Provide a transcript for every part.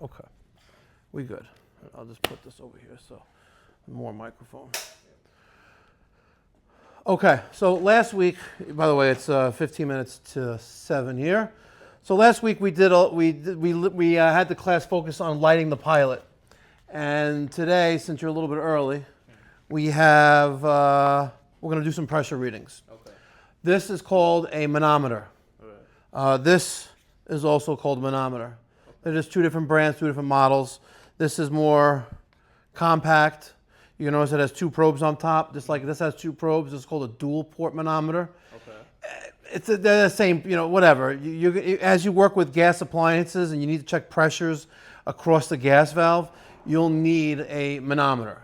Okay. We good. I'll just put this over here so more microphone. Okay, so last week, by the way, it's 15 minutes to 7 here. So last week we had the class focus on lighting the pilot, and today, since you're a little bit early, we have we're going to do some pressure readings. Okay. This is called a manometer. All right. This is also called a manometer. They're just two different brands, two different models. This is more compact. You can notice it has two probes on top, just like this has two probes. It's called a dual port manometer. Okay. They're the same, whatever. As you work with gas appliances and you need to check pressures across the gas valve, you'll need a manometer.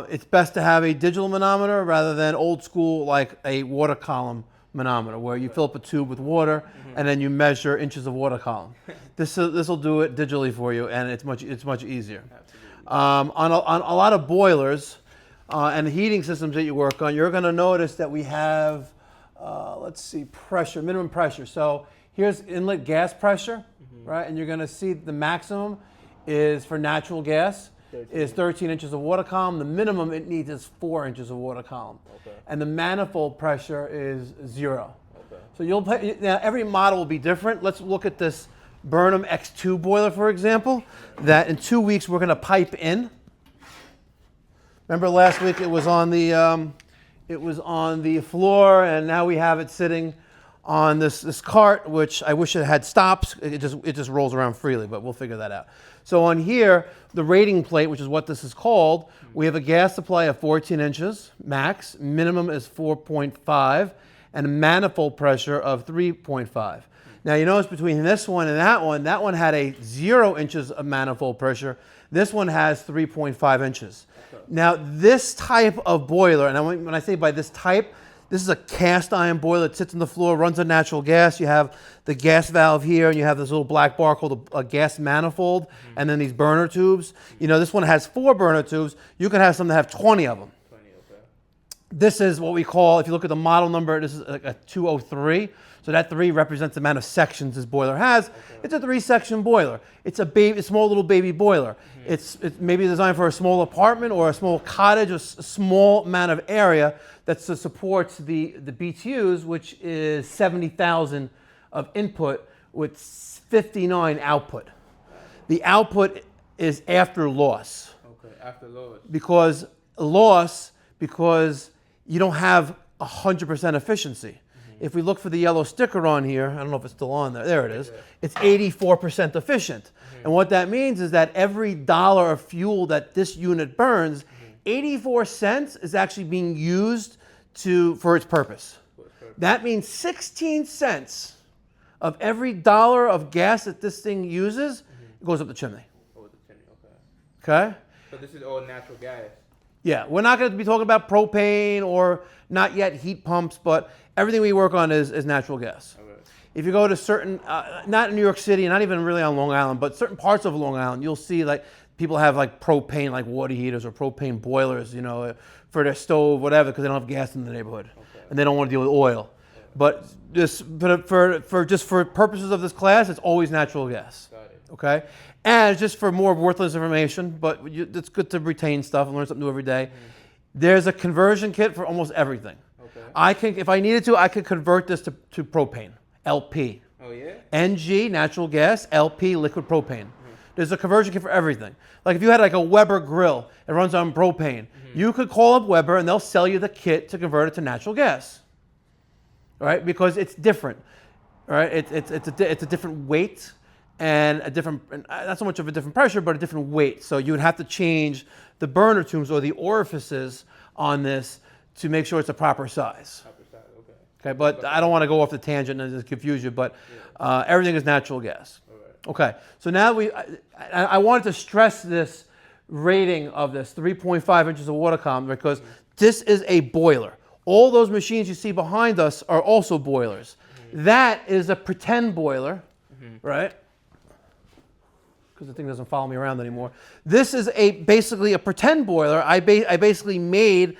It's best to have a digital manometer rather than old school like a water column manometer, where you fill up a tube with water and then you measure inches of water column. This will do it digitally for you, and it's much easier. On a lot of boilers and the heating systems that you work on, you're going to notice that we have, let's see, pressure, minimum pressure. So here's inlet gas pressure, right? And you're going to see the maximum is for natural gas is 13 inches of water column. The minimum it needs is 4 inches of water column. Okay. And the manifold pressure is 0. Okay. So now every model will be different. Let's look at this Burnham X2 boiler, for example, that in 2 weeks we're going to pipe in. Remember last week it was on the floor, and now we have it sitting on this cart, which I wish it had stops. It just rolls around freely, but we'll figure that out. So on here, the rating plate, which is what this is called, we have a gas supply of 14 inches max, minimum is 4.5, and a manifold pressure of 3.5. Now you notice between this one and that one had a 0 inches of manifold pressure. This one has 3.5 inches. Okay. Now this type of boiler, and when I say by this type, this is a cast iron boiler that sits on the floor, runs on natural gas. You have the gas valve here, and you have this little black bar called a gas manifold, and then these burner tubes. This one has 4 burner tubes. You can have some that have 20 of them. 20, okay. This is what we call, if you look at the model number, this is a 203. So that 3 represents the amount of sections this boiler has. Okay. It's a 3-section boiler. It's a small little baby boiler. It's maybe designed for a small apartment or a small cottage, or a small amount of area that supports the BTUs, which is 70,000 of input with 59 output. The output is after loss. Okay, after loss. Because you don't have 100% efficiency. If we look for the yellow sticker on here, I don't know if it's still on there. There it is. It's 84% efficient. And what that means is that every dollar of fuel that this unit burns, 84 cents is actually being used for its purpose. That means 16 cents of every dollar of gas that this thing uses goes up the chimney. Oh, the chimney, okay. Okay? So this is all natural gas. Yeah, we're not going to be talking about propane or not yet heat pumps, but everything we work on is natural gas. Okay. If you go to certain, not in New York City, not even really on Long Island, but certain parts of Long Island, you'll see like people have like propane, like water heaters or propane boilers, for their stove, whatever, because they don't have gas in the neighborhood, and they don't want to deal with oil. But for purposes of this class, it's always natural gas. Got it. Okay, and just for more worthless information, but it's good to retain stuff and learn something new every day. There's a conversion kit for almost everything. Okay. If I needed to, I could convert this to propane, LP. Oh yeah. NG, natural gas, LP, liquid propane. There's a conversion kit for everything. Like if you had like a Weber grill, it runs on propane. You could call up Weber and they'll sell you the kit to convert it to natural gas. All right, because it's different. All right, it's a different weight and not so much of a different pressure, but a different weight. So you would have to change the burner tubes or the orifices on this to make sure it's a proper size. Okay, but I don't want to go off the tangent and just confuse you, but everything is natural gas. Okay, so now I wanted to stress this rating of this 3.5 inches of water column because this is a boiler. All those machines you see behind us are also boilers. That is a pretend boiler, right? Because the thing doesn't follow me around anymore. This is basically a pretend boiler. I basically made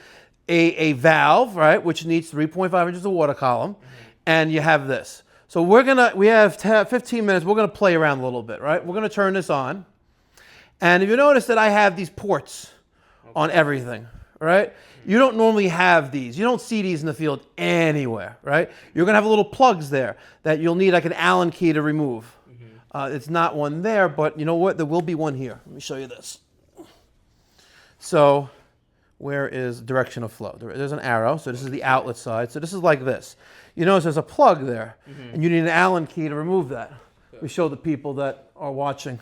a valve, right, which needs 3.5 inches of water column, and you have this. So we have 15 minutes. We're gonna play around a little bit, right? We're gonna turn this on. And if you notice that I have these ports on everything, right? You don't normally have these. You don't see these in the field anywhere, right? You're gonna have little plugs there that you'll need like an Allen key to remove. It's not one there, but you know what? There will be one here. Let me show you this. So where is direction of flow? There's an arrow, so this is the outlet side. So this is like this. You notice there's a plug there, and you need an Allen key to remove that. We show the people that are watching.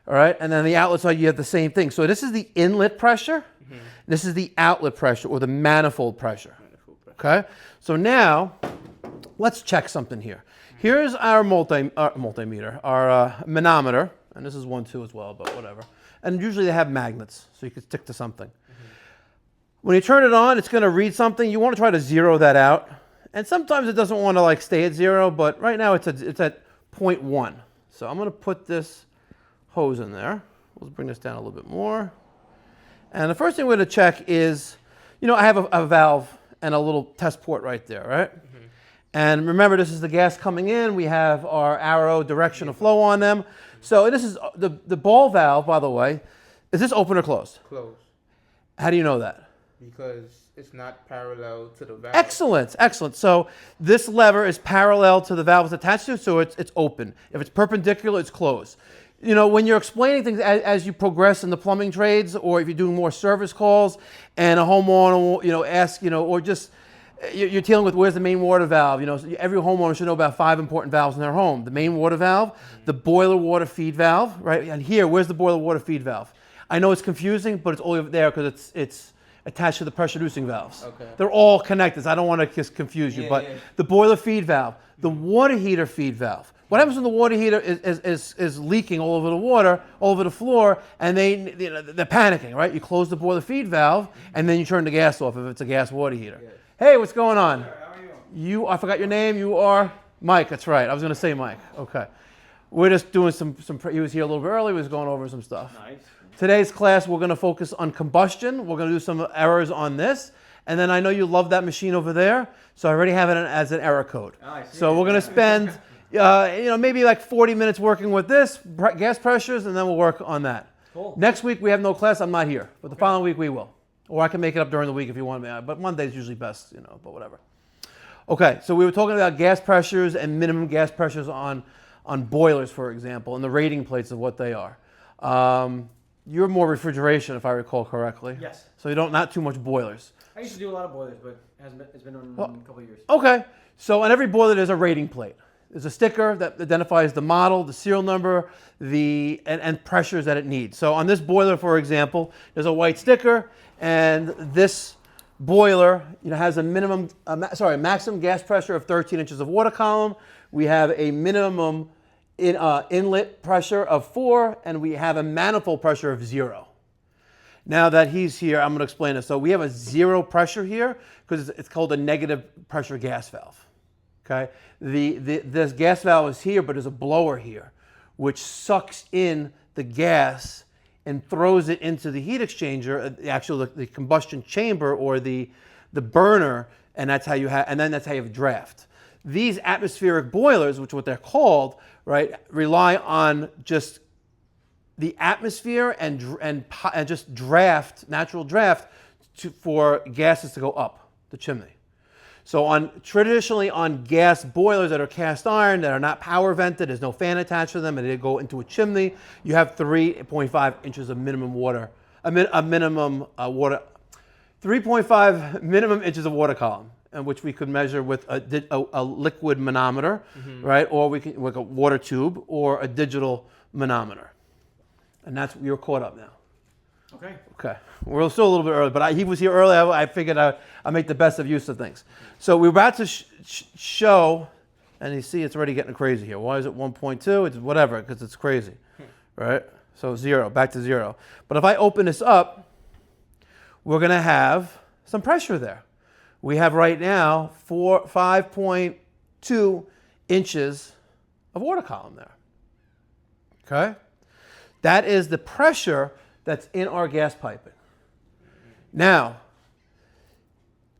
All right, and then the outlet side, you have the same thing. So this is the inlet pressure. This is the outlet pressure, or the manifold pressure. Okay, so now let's check something here. Here's our multimeter, our manometer, and this is one too as well, but whatever. And usually they have magnets, so you can stick to something. When you turn it on, it's going to read something. You want to try to zero that out, and sometimes it doesn't want to like stay at 0, but right now it's at 0.1. So I'm going to put this hose in there. Let's bring this down a little bit more. And the first thing we're going to check is, I have a valve and a little test port right there, right? And remember, this is the gas coming in. We have our arrow direction of flow on them. So this is the ball valve, by the way. Is this open or closed? Closed. How do you know that? Because it's not parallel to the valve. Excellent, excellent. So this lever is parallel to the valve it's attached to, so it's open. If it's perpendicular, it's closed. When you're explaining things as you progress in the plumbing trades, or if you're doing more service calls, and a homeowner will, ask, or just you're dealing with where's the main water valve. Every homeowner should know about 5 important valves in their home: the main water valve, the boiler water feed valve, right? And here, where's the boiler water feed valve? I know it's confusing, but it's only there because it's attached to the pressure reducing valves. Okay. They're all connected. So I don't want to just confuse you, but the boiler feed valve, the water heater feed valve. What happens when the water heater is leaking all over the water, all over the floor, and they're panicking, right? You close the boiler feed valve, and then you turn the gas off if it's a gas water heater. Yes. Hey, what's going on? Sir, how are you? I forgot your name. You are Mike. That's right. I was going to say Mike. Okay. We're just doing some. He was here a little bit early. We was going over some stuff. Nice. Today's class, we're going to focus on combustion. We're going to do some errors on this. And then I know you love that machine over there, so I already have it as an error code. Oh, I see. So we're going to spend, maybe like 40 minutes working with this, gas pressures, and then we'll work on that. Cool. Next week, we have no class. I'm not here. But the following week, we will. Or I can make it up during the week if you want me. But Monday's usually best, but whatever. Okay, so we were talking about gas pressures and minimum gas pressures on boilers, for example, and the rating plates of what they are. You're more refrigeration, if I recall correctly. Yes. So you don't, not too much boilers. I used to do a lot of boilers, but it's been a couple of years. Okay, so on every boiler there's a rating plate. There's a sticker that identifies the model, the serial number, and pressures that it needs. So on this boiler, for example, there's a white sticker, and this boiler has a maximum gas pressure of 13 inches of water column. We have a minimum inlet pressure of 4, and we have a manifold pressure of 0. Now that he's here, I'm going to explain this. So we have a 0 pressure here because it's called a negative pressure gas valve. Okay, this gas valve is here, but there's a blower here, which sucks in the gas and throws it into the heat exchanger, the combustion chamber or the burner, and that's how you have, and then that's how you have draft. These atmospheric boilers, which is what they're called, right, rely on just the atmosphere and just natural draft for gases to go up the chimney. So traditionally on gas boilers that are cast iron, that are not power vented, there's no fan attached to them, and they go into a chimney, you have 3.5 inches of minimum water, 3.5 minimum inches of water column, and which we could measure with a liquid manometer, right? Or we can with a water tube or a digital manometer. And you're caught up now. Okay. Okay. We're still a little bit early, but he was here early. I figured I'd make the best of use of things. So we're about to show, and you see it's already getting crazy here. Why is it 1.2? It's whatever, because it's crazy, right? So 0, back to 0. But if I open this up, we're going to have some pressure there. We have right now 5.2 inches of water column there. Okay? That is the pressure that's in our gas piping. Now,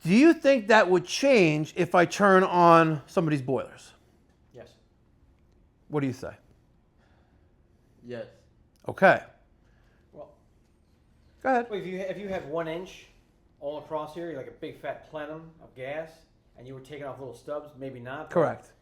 do you think that would change if I turn on some of these boilers? What do you say? Yes. Okay. Well, Go ahead. if you had 1 inch all across here, like a big fat plenum of gas, and you were taking off little stubs, maybe not. Correct.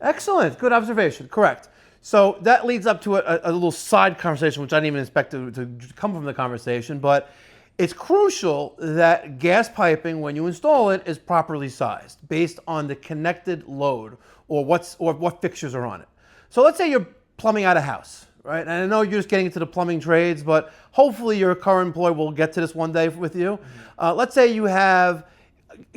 Excellent. Good observation. Correct. So that leads up to a little side conversation, which I didn't even expect to come from the conversation, but it's crucial that gas piping, when you install it, is properly sized based on the connected load or what fixtures are on it. So let's say you're plumbing out a house, right? And I know you're just getting into the plumbing trades, but hopefully your current employee will get to this one day with you. Let's say you have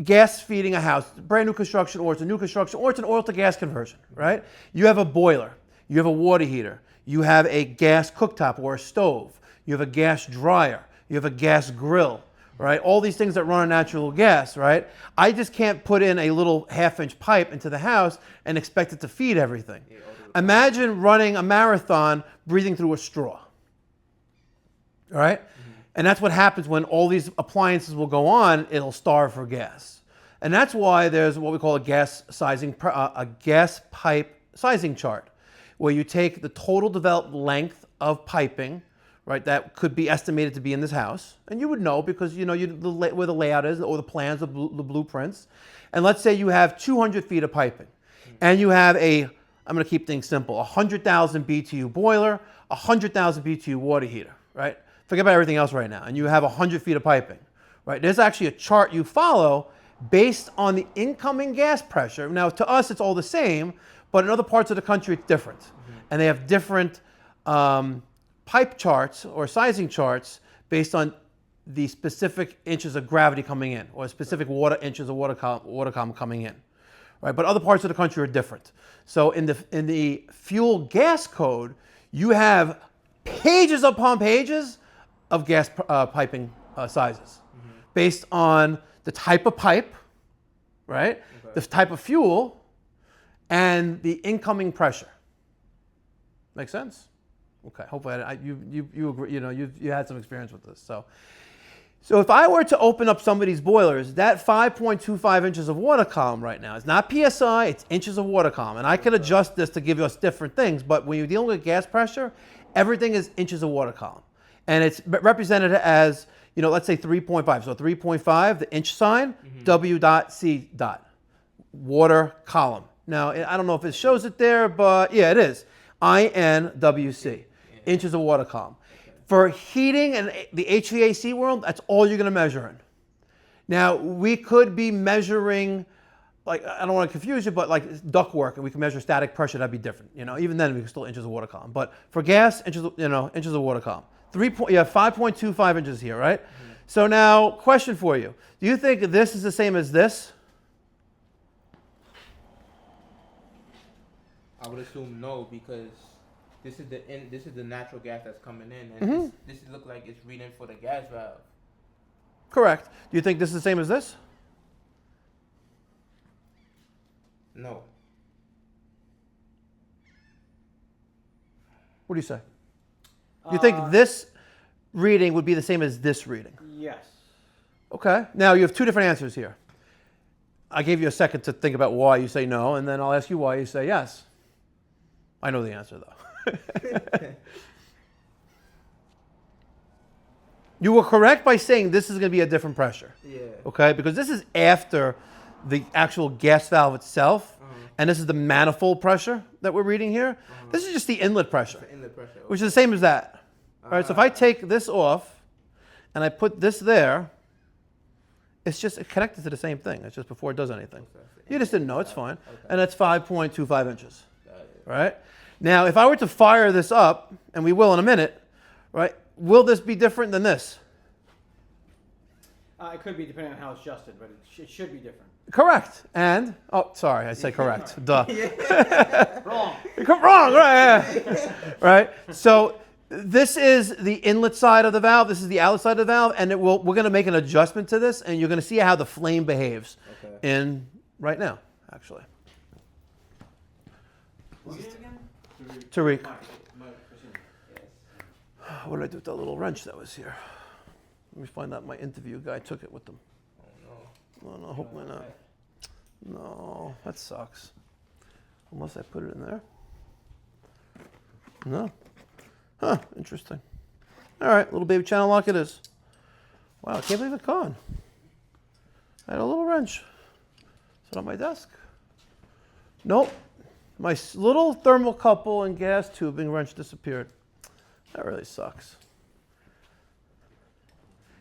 gas feeding a house, brand new construction, or it's a new construction, or it's an oil to gas conversion, right? You have a boiler, you have a water heater, you have a gas cooktop or a stove, you have a gas dryer, you have a gas grill, right? All these things that run on natural gas, right? I just can't put in a little 1/2-inch pipe into the house and expect it to feed everything. Imagine running a marathon breathing through a straw, all right? And that's what happens when all these appliances will go on, it'll starve for gas. And that's why there's what we call a gas pipe sizing chart, where you take the total developed length of piping, right, that could be estimated to be in this house, and you would know because you know where the layout is, or the plans, the blueprints. And let's say you have 200 feet of piping, and you have I'm going to keep things simple, 100,000 BTU boiler, 100,000 BTU water heater, right? Forget about everything else right now, and you have 100 feet of piping, right? There's actually a chart you follow based on the incoming gas pressure. Now, to us, it's all the same, but in other parts of the country, it's different. And they have different pipe charts or sizing charts based on the specific inches of gravity coming in, or specific inches of water column coming in, right? But other parts of the country are different. So in the fuel gas code, you have pages upon pages of gas piping sizes based on the type of pipe, right? Okay. The type of fuel and the incoming pressure. Make sense? Okay. Hopefully you agree. You know, you had some experience with this. So if I were to open up somebody's boilers, that 5.25 inches of water column right now is not PSI, it's inches of water column. And I can adjust this to give us different things, but when you're dealing with gas pressure, everything is inches of water column. And it's represented as, you know, let's say 3.5. So 3.5, the inch sign, W dot C dot, water column. Now, I don't know if it shows it there, but yeah, it is. INWC, inches of water column. For heating and the HVAC world, that's all you're going to measure in. Now, we could be measuring, like, I don't want to confuse you, but like ductwork, and we can measure static pressure, that'd be different. You know, even then we can still inches of water column. But for gas, inches of water column. 5.25 inches here, right? So now, question for you. Do you think this is the same as this? I would assume no, because this is the natural gas that's coming in, and this look like it's reading for the gas valve. Correct. Do you think this is the same as this? No. What do you say? You think this reading would be the same as this reading? Yes. Okay. Now you have two different answers here. I gave you a second to think about why you say no, and then I'll ask you why you say yes. I know the answer though. You were correct by saying this is going to be a different pressure. Yeah. Okay, because this is after the actual gas valve itself, and this is the manifold pressure that we're reading here. This is just the inlet pressure, which is the same as that. All right, so if I take this off and I put this there, it's just connected to the same thing. It's just before it does anything. You just didn't know, it's fine. And that's 5.25 inches. Right? Now, if I were to fire this up, and we will in a minute, right, will this be different than this? It could be depending on how it's adjusted, but it should be different. Correct. And, oh, sorry, I said correct. Duh. Wrong. Wrong, right? Yeah. Right? So this is the inlet side of the valve. This is the outlet side of the valve, and we're going to make an adjustment to this, and you're going to see how the flame behaves in right now, actually. What's his name again? Tariq. Mike. What did I do with that little wrench that was here? Let me find out my interview guy took it with them. Oh no, hopefully not. No, that sucks. Unless I put it in there. No. Huh, interesting. All right, little baby channel lock it is. Wow, I can't believe it's gone. I had a little wrench. Is it on my desk? Nope. My little thermocouple and gas tubing wrench disappeared. That really sucks.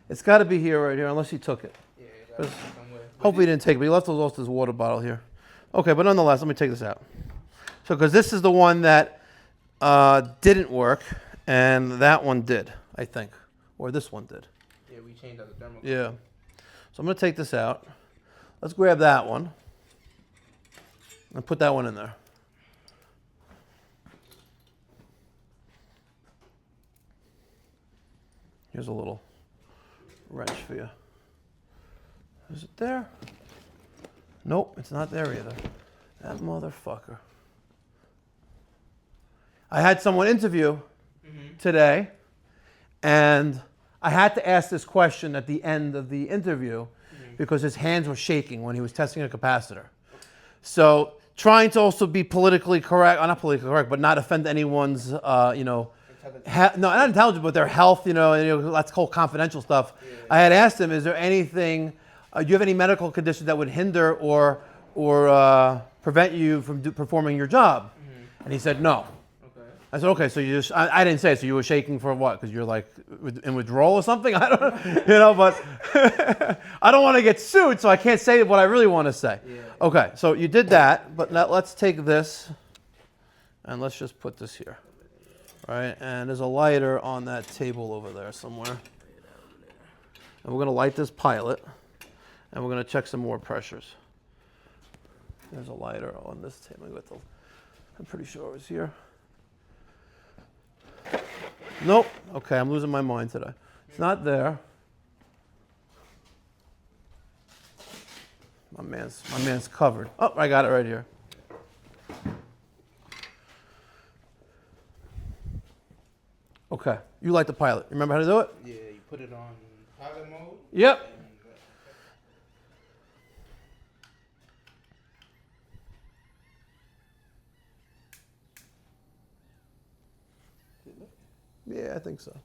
It's got to be here, right here, unless he took it. Yeah, it gotta be somewhere. Hopefully he didn't take it, but he left his water bottle here. Okay, but nonetheless, let me take this out. So, because this is the one that didn't work, and that one did, I think. Or this one did. Yeah, we changed out the thermal. Yeah. So I'm going to take this out. Let's grab that one and put that one in there. Here's a little wrench for you. Is it there? Nope, it's not there either. That motherfucker. I had someone interview today, and I had to ask this question at the end of the interview because his hands were shaking when he was testing a capacitor. So trying to also be politically correct, not politically correct, but not offend anyone's, no, not intelligent, but their health, that's called confidential stuff. Yeah. I had asked him, is there anything, do you have any medical conditions that would hinder or prevent you from performing your job? And he said, no. I said, okay, so you just, I didn't say it, so you were shaking for what? Because you're like in withdrawal or something? I don't know, but I don't want to get sued, so I can't say what I really want to say. Yeah. Okay, so you did that, but now let's take this and let's just put this here. All right, and there's a lighter on that table over there somewhere. And we're going to light this pilot, and we're going to check some more pressures. There's a lighter on this table. I'm pretty sure it was here. Nope. Okay, I'm losing my mind today. It's not there. My man's covered. Oh, I got it right here. Okay, you like the pilot. You remember how to do it? Yeah, you put it on pilot mode. Yep. Yeah, I think so.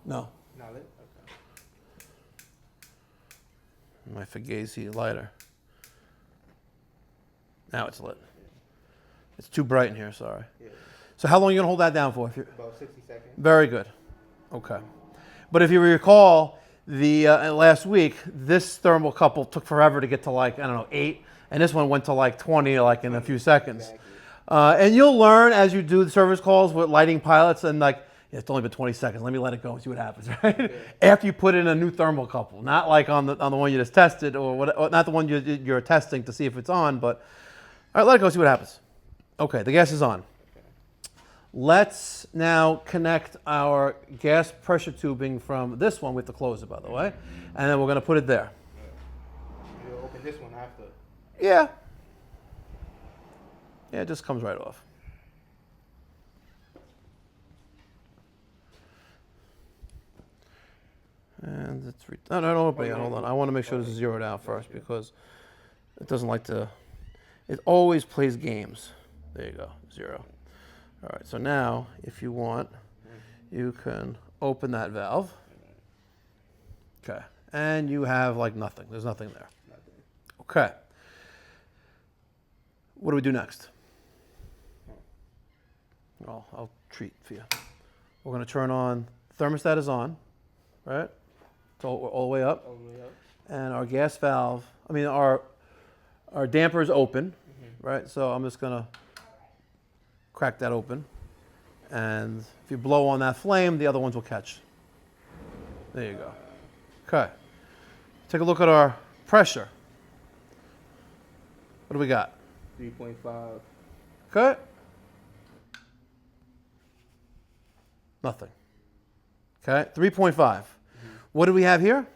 No. Not lit? Okay. My Fugazi lighter. Now it's lit. Yeah. It's too bright in here, sorry. Yeah. So how long are you going to hold that down for? About 60 seconds. Very good. Okay. But if you recall, the last week, this thermocouple took forever to get to 8, and this one went to 20 in a few seconds. Exactly. And you'll learn as you do the service calls with lighting pilots and it's only been 20 seconds. Let me let it go and see what happens, right? Yeah. After you put in a new thermocouple, not on the one you just tested or not the one you're testing to see if it's on, but all right, let it go, see what happens. Okay, the gas is on. Okay. Let's now connect our gas pressure tubing from this one. We have to close it, by the way, and then we're going to put it there. Yeah. You'll open this one after. Yeah. Yeah, it just comes right off. And it's no, don't open it. Hold on. I want to make sure this is zeroed out first because it doesn't like to. It always plays games. There you go, 0. All right. So now, if you want, you can open that valve. Okay. And you have nothing. There's nothing there. Okay. What do we do next? Well, I'll treat for you. We're going to turn on, thermostat is on, right? It's all the way up. All the way up. And our gas valve, our damper is open, right? So I'm just going to crack that open. And if you blow on that flame, the other ones will catch. There you go. Okay. Take a look at our pressure. What do we got? 3.5. Okay. Nothing. Okay, 3.5. What do we have here?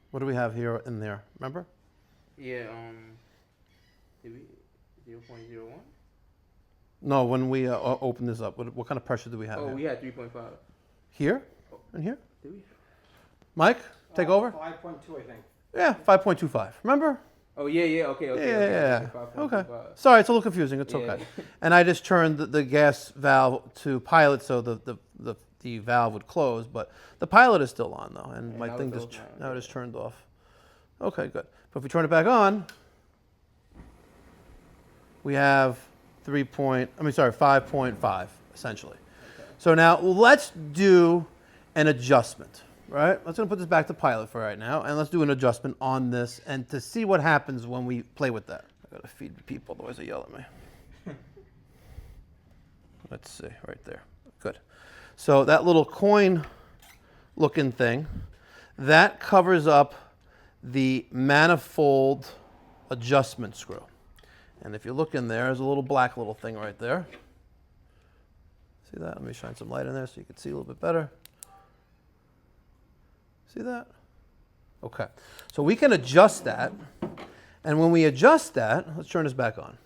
What do we have here in there? Remember? Yeah, did we 0.01? No, when we open this up, what kind of pressure do we have? Oh, here? we had 3.5. Here? In here? Did we? Mike, take over. 5.2, I think. Yeah, 5.25. Remember? Oh yeah. Okay. Yeah. 5.25. Okay. Sorry, it's a little confusing. It's okay. And I just turned the gas valve to pilot so the valve would close, but the pilot is still on though, and Yeah, my now thing it's just off now, now it just turned off. Okay, good. But if we turn it back on, we have 5.5 essentially. Okay. So now let's do an adjustment, right? Let's gonna put this back to pilot for right now, and let's do an adjustment on this, and to see what happens when we play with that. I gotta feed the people, otherwise they yell at me. Let's see, right there. Good. So that little coin-looking thing, that covers up the manifold adjustment screw. And if you look in there, there's a little black little thing right there. See that? Let me shine some light in there so you can see a little bit better. See that? Okay. So we can adjust that. And when we adjust that, let's turn this back on.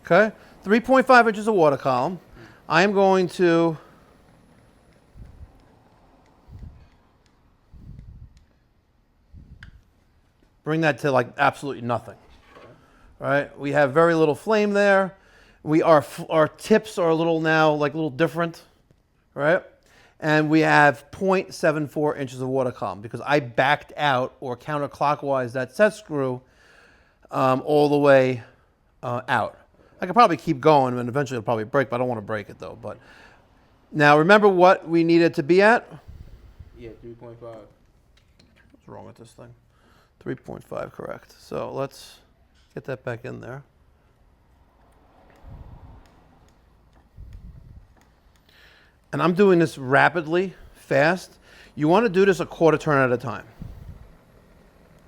Okay? 3.5 inches of water column. I am going to bring that to like absolutely nothing. Right? We have very little flame there. Our tips are a little now like a little different, right? And we have 0.74 inches of water column because I backed out or counterclockwise that set screw all the way out. I could probably keep going and eventually it'll probably break, but I don't want to break it though. But now remember what we needed to be at? Yeah, 3.5. What's wrong with this thing? 3.5, correct. So let's get that back in there. And I'm doing this rapidly, fast. You want to do this a quarter turn at a time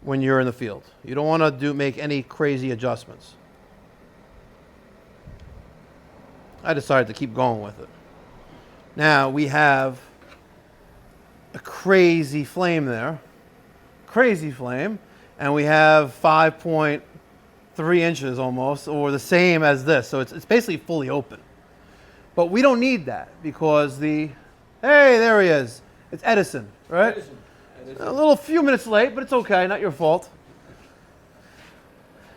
when you're in the field. You don't want to make any crazy adjustments. I decided to keep going with it. Now we have a crazy flame there. Crazy flame. And we have 5.3 inches almost, or the same as this. So it's basically fully open. But we don't need that because hey, there he is. It's Edison, right? Edison. A little few minutes late, but it's okay, not your fault.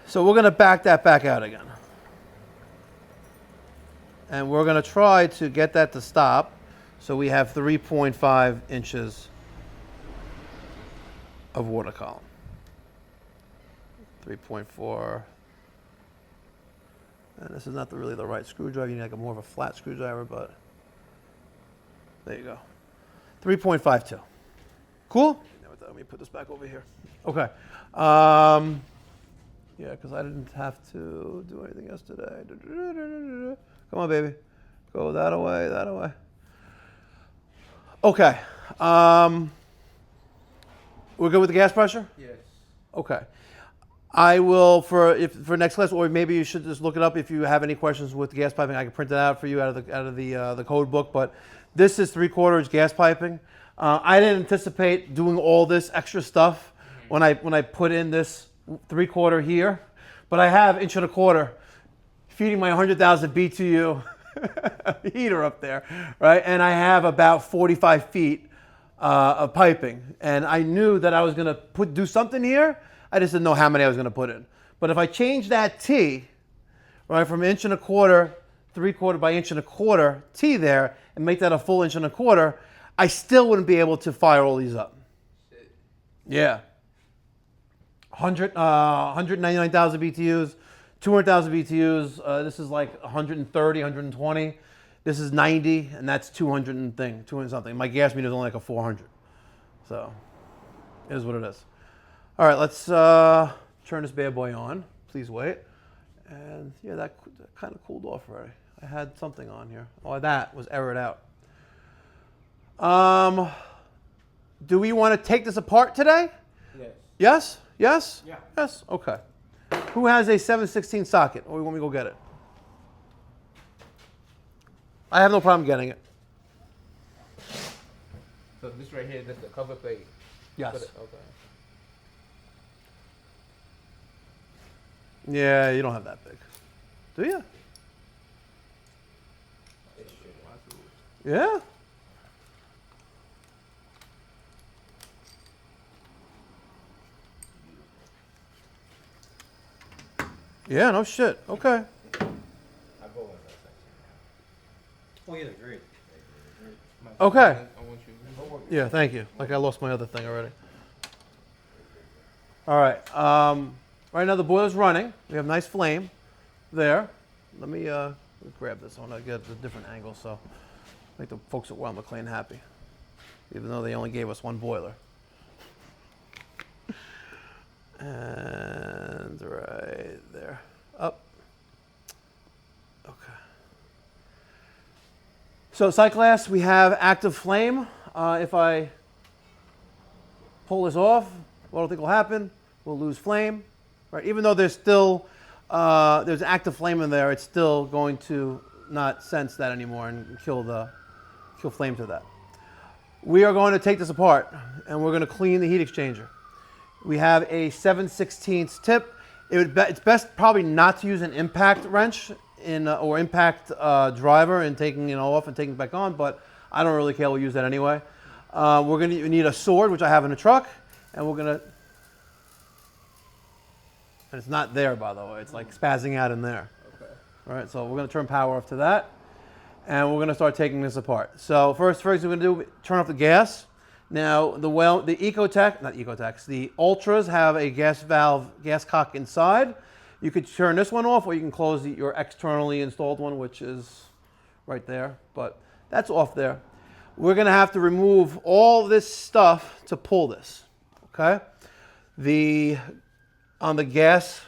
So we're going to back that back out again. And we're going to try to get that to stop. So we have 3.5 inches of water column. 3.4. And this is not really the right screwdriver. You need like more of a flat screwdriver, but there you go. 3.52. Cool? Let me put this back over here. Okay. Yeah, because I didn't have to do anything yesterday. Come on, baby. Go that away, that away. Okay. We're good with the gas pressure? Yes. Okay. I will for next class, or maybe you should just look it up if you have any questions with gas piping. I can print it out for you out of the code book. But this is 3/4 inch gas piping. I didn't anticipate doing all this extra stuff when I put in this 3/4 here, but I have 1.25 inch feeding my 100,000 BTU heater up there, right? And I have about 45 feet of piping, and I knew that I was going to do something here. I just didn't know how many I was going to put in. But if I change that T, right, from 1.25 inch, 3/4 by 1.25 inch T there, and make that a full 1.25 inch, I still wouldn't be able to fire all these up. Shit. Yeah. 199,000 BTUs, 200,000 BTUs. This is like 130, 120. This is 90, and that's 200 something. My gas meter is only like a 400. So, it is what it is. All right, let's turn this bad boy on. Please wait. And yeah, that kind of cooled off already. I had something on here. Oh, that was errored out. Do we want to take this apart today? Yes. Yes? Yes? Yeah. Yes? Okay. Who has a 7/16 socket? Or you want me to go get it? I have no problem getting it. So this right here, that's the cover plate. Yes. Okay. Yeah, you don't have that big. Do you? Yeah? Yeah, no shit. Okay. I bought one last night. Oh yeah, they're great. Okay. I want you. Yeah, thank you. Like I lost my other thing already. All right. Right now the boiler's running. We have nice flame there. Let me grab this. I want to get a different angle so make the folks at Weil McLain happy, even though they only gave us one boiler. And right there. Up. Okay. So sight glass, we have active flame. If I pull this off, what do you think will happen? We'll lose flame, right? Even though there's still there's active flame in there, it's still going to not sense that anymore and kill flame to that. We are going to take this apart and we're going to clean the heat exchanger. We have a 7/16 tip. It's best probably not to use an impact wrench or impact driver and taking it off and taking it back on, but I don't really care. We'll use that anyway. We're going to need a sword, which I have in the truck, and we're going to. And it's not there, by the way. It's like spazzing out in there. Okay. All right, so we're going to turn power off to that, and we're going to start taking this apart. So first we're going to do turn off the gas. Now the Ultras have a gas valve, gas cock inside. You could turn this one off, or you can close your externally installed one, which is right there. But that's off there. We're going to have to remove all this stuff to pull this. Okay. On the gas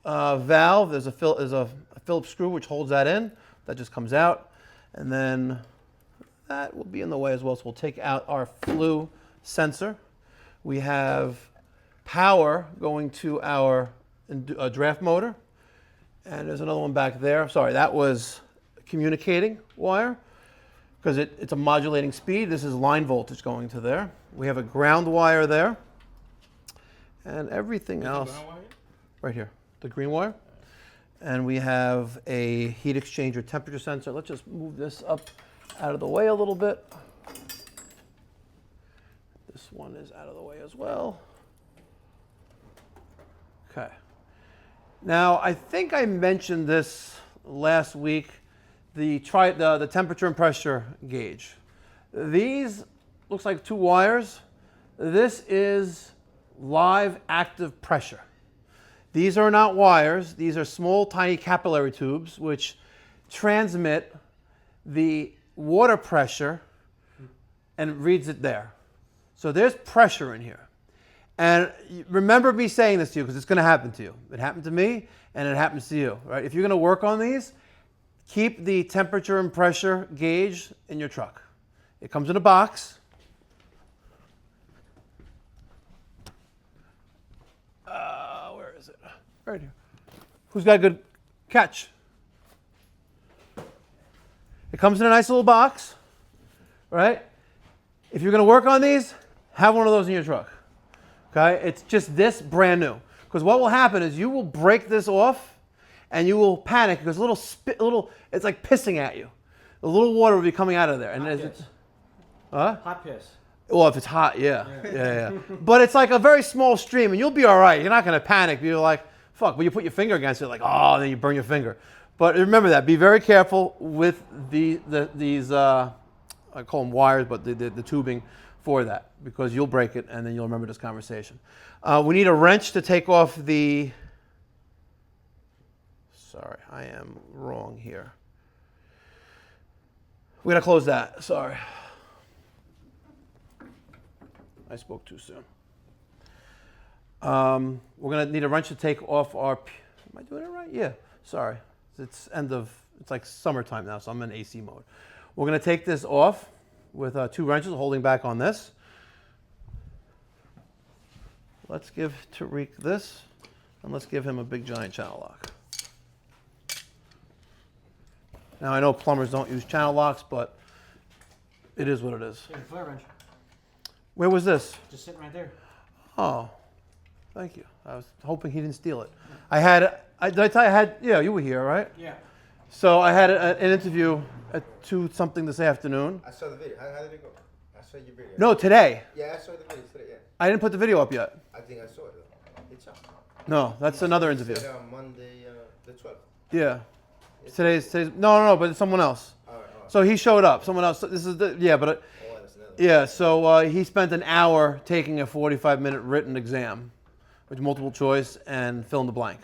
valve, there's a Phillips screw which holds that in. That just comes out, and then that will be in the way as well. So we'll take out our flue sensor. We have power going to our draft motor, and there's another one back there. Sorry, that was communicating wire because it's a modulating speed. This is line voltage going to there. We have a ground wire there, and everything else right here, the green wire. And we have a heat exchanger temperature sensor. Let's just move this up out of the way a little bit. This one is out of the way as well. Okay. Now, I think I mentioned this last week, the temperature and pressure gauge. These looks like two wires. This is live active pressure. These are not wires. These are small, tiny capillary tubes which transmit the water pressure and reads it there. So there's pressure in here. And remember me saying this to you because it's going to happen to you. It happened to me and it happens to you, right? If you're going to work on these, keep the temperature and pressure gauge in your truck. It comes in a box. Where is it? Right here. Who's got a good catch? It comes in a nice little box, right? If you're going to work on these, have one of those in your truck. Okay? It's just this brand new. Because what will happen is you will break this off and you will panic because it's like pissing at you. The little water will be coming out of there. And Hot piss. Well, if it's hot, yeah. But it's like a very small stream and you'll be all right. You're not going to panic. You're like, fuck. But you put your finger against it like, oh, and then you burn your finger. But remember that. Be very careful with these, I call them wires, but the tubing for that because you'll break it and then you'll remember this conversation. We need a wrench to take off the, sorry, I am wrong here. We're going to close that, sorry. I spoke too soon. We're going to need a wrench to take off our, am I doing it right? Yeah, sorry. It's like summertime now, so I'm in AC mode. We're going to take this off with two wrenches holding back on this. Let's give Tariq this, and let's give him a big giant channel lock. Now I know plumbers don't use channel locks, but it is what it is. Yeah, flare wrench. Where was this? Just sitting right there. Oh, thank you. I was hoping he didn't steal it. Did I tell you yeah, you were here, right? Yeah. So I had an interview at 2 something this afternoon. I saw the video. How did it go? I saw your video. No, today. Yeah, I saw the video today, yeah. I didn't put the video up yet. I think I saw it though. It's up. No, that's another interview. Said on Monday, the 12th. Yeah. Today's no, but it's someone else. All right. So he showed up. Someone else. This is the but Oh, that's another. yeah. So he spent an hour taking a 45-minute written exam, with multiple choice and fill in the blank.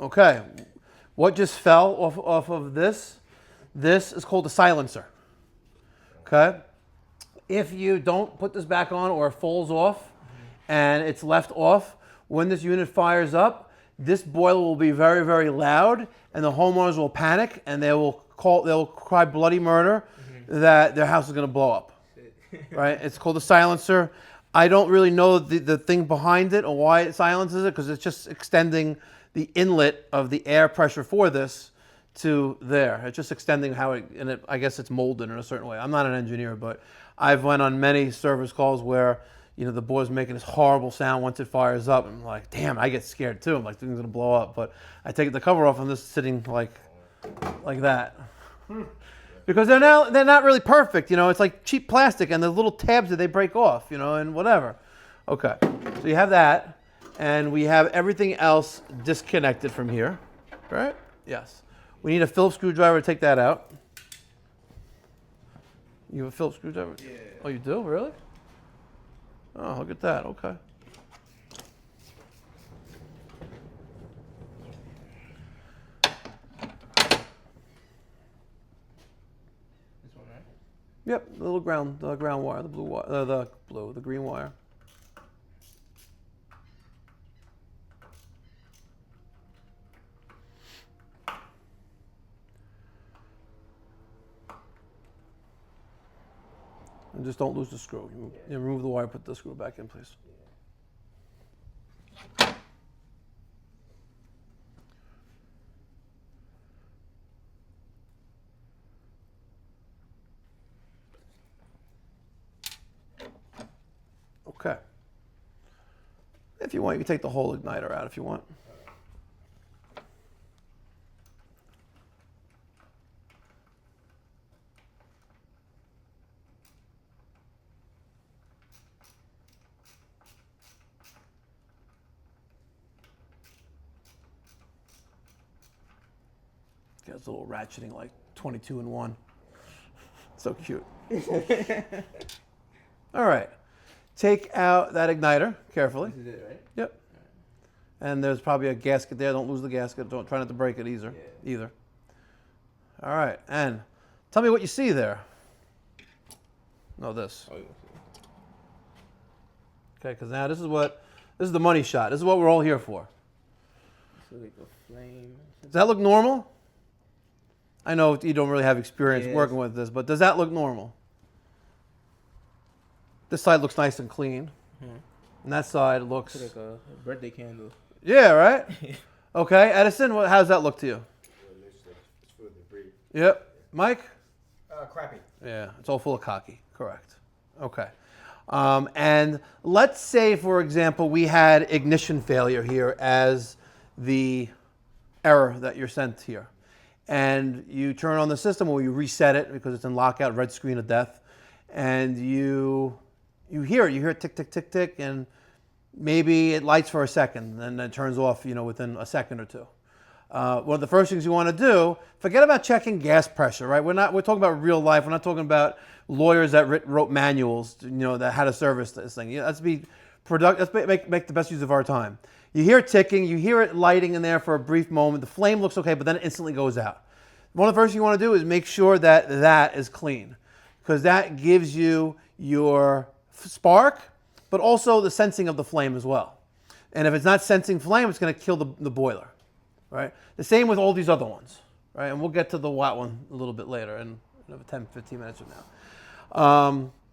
Okay, what just fell off of this? This is called a silencer. Okay, if you don't put this back on or it falls off, and it's left off, when this unit fires up, this boiler will be very, very loud, and the homeowners will panic, and they'll cry bloody murder that their house is going to blow up. Right? It's called a silencer. I don't really know the thing behind it or why it silences it, because it's just extending the inlet of the air pressure for this to there. It's just extending how I guess it's molded in a certain way. I'm not an engineer, but I've went on many service calls where the boiler's making this horrible sound once it fires up. I'm like, damn, I get scared too. I'm like, thing's gonna blow up. But I take the cover off and this is sitting like that. Because they're not really perfect, it's like cheap plastic and the little tabs that they break off, and whatever. Okay, so you have that, and we have everything else disconnected from here, right? Yes. We need a Phillips screwdriver to take that out. You have a Phillips screwdriver? Yeah. Oh, you do? Really? Oh, look at that. Okay. This one, right? Yep, the little ground wire, the blue wire, the green wire. And just don't lose the screw. You remove the wire, put the screw back in, please. Okay. If you want, you can take the whole igniter out if you want. It's a little ratcheting, like 22 in 1. So cute. All right. Take out that igniter carefully. This is it, right? Yep. And there's probably a gasket there. Don't lose the gasket. Try not to break it either. All right. And tell me what you see there. No, this. Oh, Okay, because now this is the money shot. This is what we're all here for. so like a flame. Does that look normal? I know you don't really have experience Yes. working with this, but does that look normal? This side looks nice and clean. And that side looks... It's like a birthday candle. Yeah, right? Okay, Edison, how does that look to you? It's full of debris. Yep. Mike? Crappy. Yeah, it's all full of cocky. Correct. Okay. And let's say, for example, we had ignition failure here as the error that you're sent here. And you turn on the system or you reset it because it's in lockout, red screen of death. And you hear it. You hear it tick, tick, tick, tick. And maybe it lights for a second and then turns off, within a second or two. One of the first things you want to do, forget about checking gas pressure, right? We're talking about real life. We're not talking about lawyers that wrote manuals, that how to service this thing. Let's be productive. Let's make the best use of our time. You hear it ticking, you hear it lighting in there for a brief moment. The flame looks okay, but then it instantly goes out. One of the first things you want to do is make sure that that is clean, because that gives you your spark, but also the sensing of the flame as well. And if it's not sensing flame, it's going to kill the boiler. Right? The same with all these other ones, right? And we'll get to the watt one a little bit later in 10, 15 minutes from now.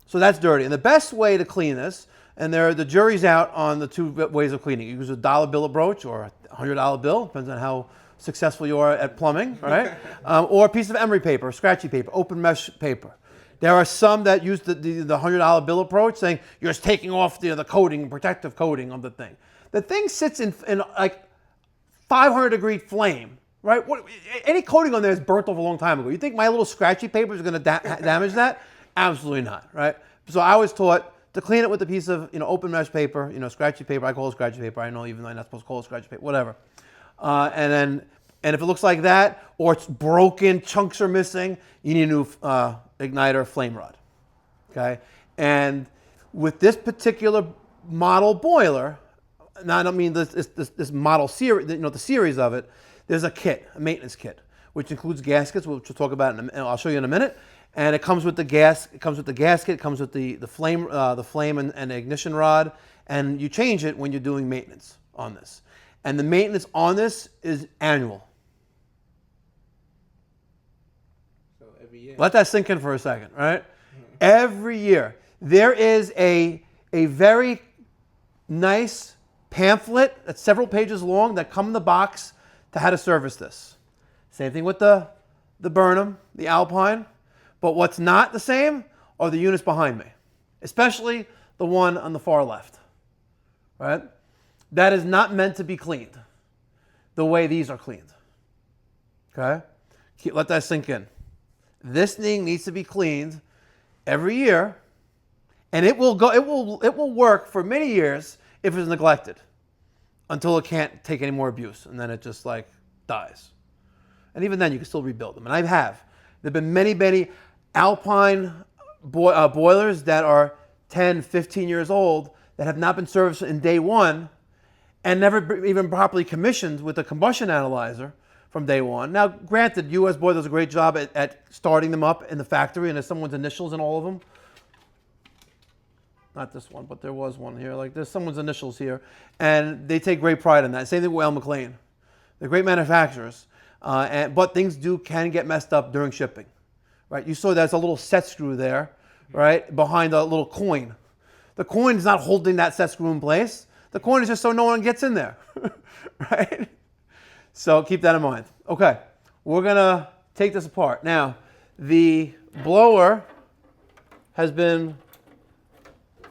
So that's dirty. And the best way to clean this, and the jury's out on the two ways of cleaning. You use a $1 bill approach or a $100 bill, depends on how successful you are at plumbing, right? Or a piece of emery paper, scratchy paper, open mesh paper. There are some that use the $100 bill approach, saying you're just taking off the coating, protective coating of the thing. The thing sits in like 500-degree flame, right? Any coating on there is burnt off a long time ago. You think my little scratchy paper is going to damage that? Absolutely not, right? So I was taught to clean it with a piece of open mesh paper, scratchy paper. I call it scratchy paper. I know even though I'm not supposed to call it scratchy paper, whatever. And if it looks like that, or it's broken, chunks are missing, you need a new igniter flame rod. Okay, and with this particular model boiler, now I don't mean this model series, the series of it. There's a kit, a maintenance kit, which includes gaskets, which we'll talk about, I'll show you in a minute. And it comes with the gasket, it comes with the flame, and the ignition rod, and you change it when you're doing maintenance on this. And the maintenance on this is annual. So every year. Let that sink in for a second, right? Every year. There is a very nice pamphlet that's several pages long that come in the box to how to service this. Same thing with the Burnham, the Alpine. But what's not the same are the units behind me, especially the one on the far left, right? That is not meant to be cleaned the way these are cleaned, okay? Let that sink in. This thing needs to be cleaned every year, and it will work for many years if it's neglected until it can't take any more abuse, and then it just like dies. And even then, you can still rebuild them, and I have. There've been many Alpine boilers that are 10, 15 years old that have not been serviced in day one and never even properly commissioned with a combustion analyzer from day one. Now, granted, U.S. Boiler does a great job at starting them up in the factory, and there's someone's initials in all of them. Not this one, but there was one here. Like, there's someone's initials here, and they take great pride in that. Same thing with Weil McLain. They're great manufacturers, but things can get messed up during shipping. Right, you saw there's a little set screw there, right, behind a little coin. The coin is not holding that set screw in place. The coin is just so no one gets in there, right? So keep that in mind. Okay, we're gonna take this apart. Now, the blower has been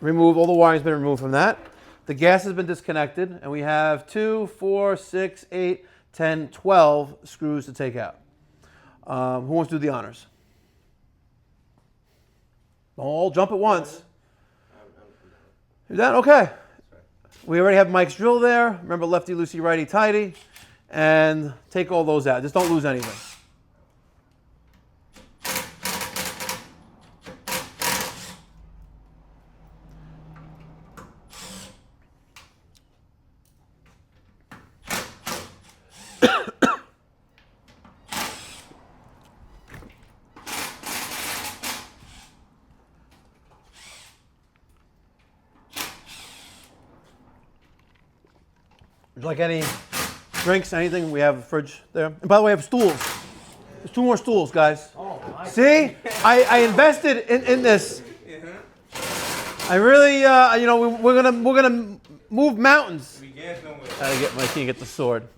removed, all the wiring's been removed from that. The gas has been disconnected, and we have 2, 4, 6, 8, 10, 12 screws to take out. Who wants to do the honors? All jump at once. You're done? Okay. We already have Mike's drill there. Remember, lefty, loosey, righty, tighty. And take all those out. Just don't lose anything. Would you like any drinks, anything? We have a fridge there. And by the way, I have stools. There's 2 more stools, guys. Oh, nice. See? I invested in this. I really, we're gonna move mountains. We get nowhere. I can't get the sword.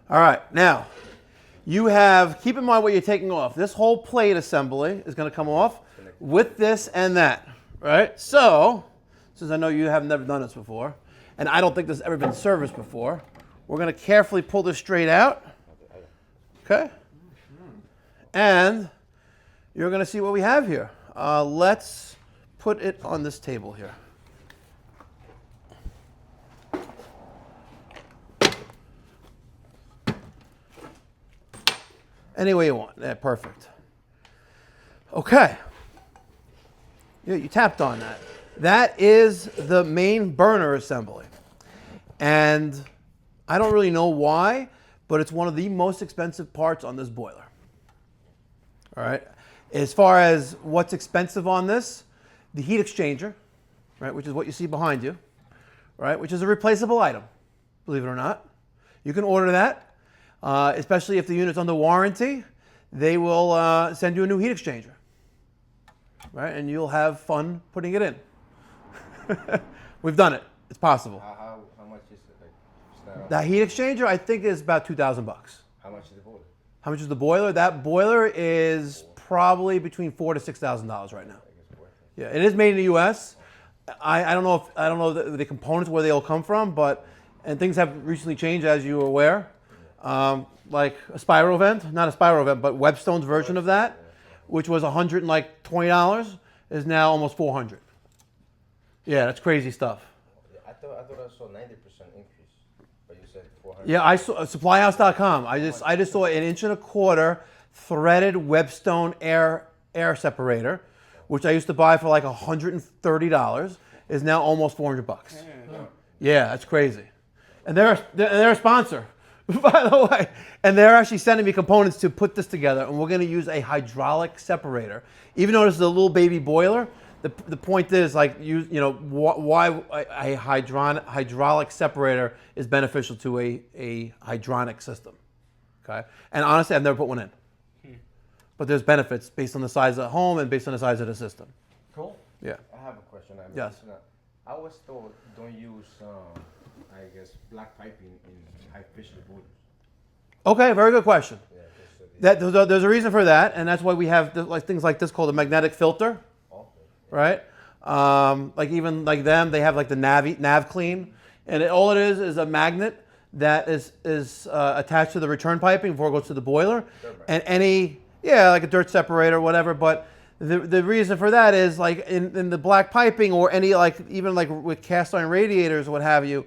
All right, now. Keep in mind what you're taking off. This whole plate assembly is going to come off with this and that, right? So, since I know you have never done this before, and I don't think this has ever been serviced before, we're going to carefully pull this straight out, okay? And you're going to see what we have here. Let's put it on this table here. Any way you want. Yeah, perfect. Okay. Yeah, you tapped on that. That is the main burner assembly. And I don't really know why, but it's one of the most expensive parts on this boiler. All right. As far as what's expensive on this, the heat exchanger, right, which is what you see behind you, right, which is a replaceable item, believe it or not. You can order that. Especially if the unit's under warranty, they will send you a new heat exchanger, right? And you'll have fun putting it in. We've done it. It's possible. How much is it? Like, start off? That heat exchanger, I think, is about $2,000. How much is the boiler? How much is the boiler? That boiler is probably between $4,000 to $6,000 right now. I guess worth it. Yeah, it is made in the U.S. I don't know the components where they all come from, and things have recently changed, as you are aware. Like a spiral vent, not a spiral vent, but Webstone's version of that, which was $120, is now almost $400. Yeah, that's crazy stuff. I thought I saw 90% increase, but you said 400. Yeah, I saw supplyhouse.com. I just saw an 1.25 inch threaded Webstone air separator, which I used to buy for like $130, is now almost $400. Yeah, that's crazy. And they're a sponsor, by the way. And they're actually sending me components to put this together, and we're going to use a hydraulic separator. Even though this is a little baby boiler, the point is, like, why a hydraulic separator is beneficial to a hydronic system. Okay, and honestly, I've never put one in, but there's benefits based on the size of the home and based on the size of the system. Cool. Yeah. I have a question. Yes. I was told don't use, I guess, black piping in high efficiency boilers. Okay, very good question. Yeah, There's a reason for that, and that's why we have things like this called a magnetic filter, right? Like even like them, they have like the nav clean, and all it is a magnet that is attached to the return piping before it goes to the boiler, and like a dirt separator or whatever. But the reason for that is, like in the black piping or any, like even like with cast iron radiators or what have you,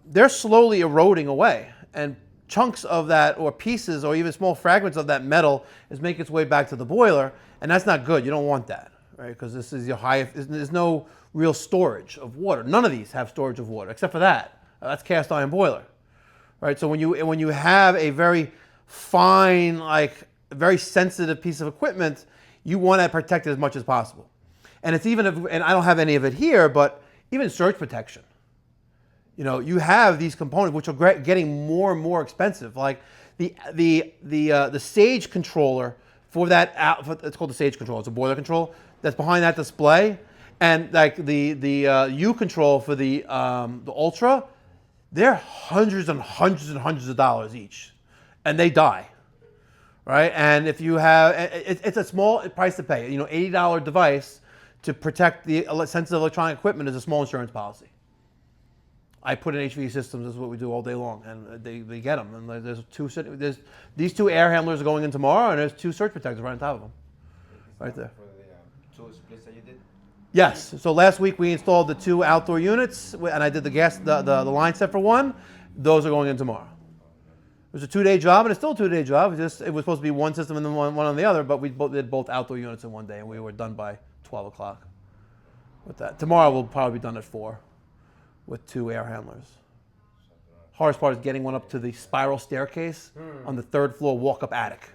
they're slowly eroding away, and chunks of that or pieces or even small fragments of that metal is making its way back to the boiler, and that's not good. You don't want that, right? Because this is there's no real storage of water. None of these have storage of water except for that. That's cast iron boiler, right? So when you have a very fine, like very sensitive piece of equipment, you want to protect it as much as possible. And it's even and I don't have any of it here, but even surge protection. You have these components which are getting more and more expensive. Like the Sage controller for that, it's called the Sage controller. It's a boiler control that's behind that display, and like the U control for the Ultra, they're hundreds and hundreds and hundreds of dollars each, and they die, right? And if you have, it's a small price to pay. $80 device to protect the sensitive electronic equipment is a small insurance policy. I put in HVAC systems. This is what we do all day long, and they get them. And there's these two air handlers are going in tomorrow, and there's two surge protectors right on top of them, right there. For the two splits that you did? Yes. So last week we installed the two outdoor units, and I did the line set for one. Those are going in tomorrow. It was a 2-day job, and it's still a 2-day job. It was supposed to be one system and then one on the other, but we did both outdoor units in one day, and we were done by 12 o'clock with that. Tomorrow we'll probably be done at 4 with 2 air handlers. Hardest part is getting one up to the spiral staircase on the 3rd floor walk-up attic.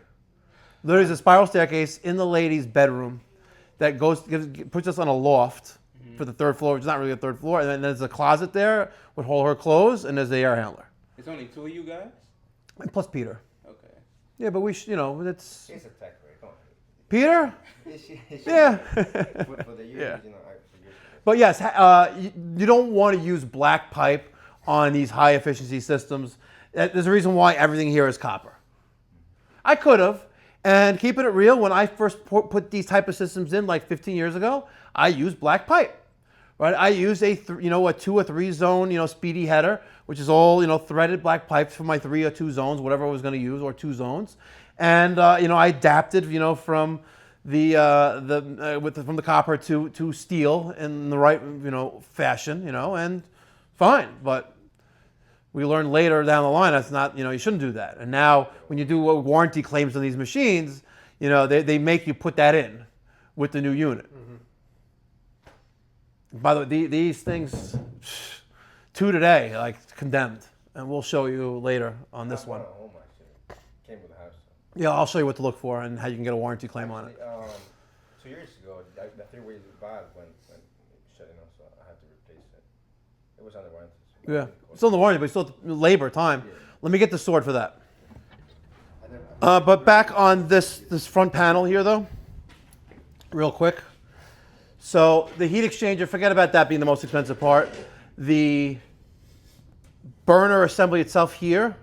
Literally, there's a spiral staircase in the ladies' bedroom that puts us on a loft for the 3rd floor, which is not really a 3rd floor, and then there's a closet there with all her clothes, and there's the air handler. It's only 2 of you guys? And plus Peter. Okay. Yeah, but it's... He's a tech, right? Come on. Peter? Yeah. For the years, Yeah. But yes, you don't want to use black pipe on these high efficiency systems. There's a reason why everything here is copper. I could have, and keeping it real, when I first put these type of systems in like 15 years ago, I used black pipe. Right? I used a 2 or 3 zone speedy header, which is all threaded black pipes for my 3 or 2 zones, whatever I was going to use, or 2 zones, and I adapted from from the copper to steel in the right fashion, and fine. But we learned later down the line that's not, you shouldn't do that. And now when you do warranty claims on these machines, they make you put that in with the new unit. By the way, these things, 2 today, like condemned, and we'll show you later on this one. Came with the house. Yeah, I'll show you what to look for and how you can get a warranty claim on it. 2 years ago, the 3-way valve went shutting off, so I had to replace it. It was under warranty. Yeah, it's still in the warranty, but it's still labor, time. Yeah. Let me get the sword for that. But back on this front panel here, though, real quick. So the heat exchanger, forget about that being the most expensive part. The burner assembly itself here,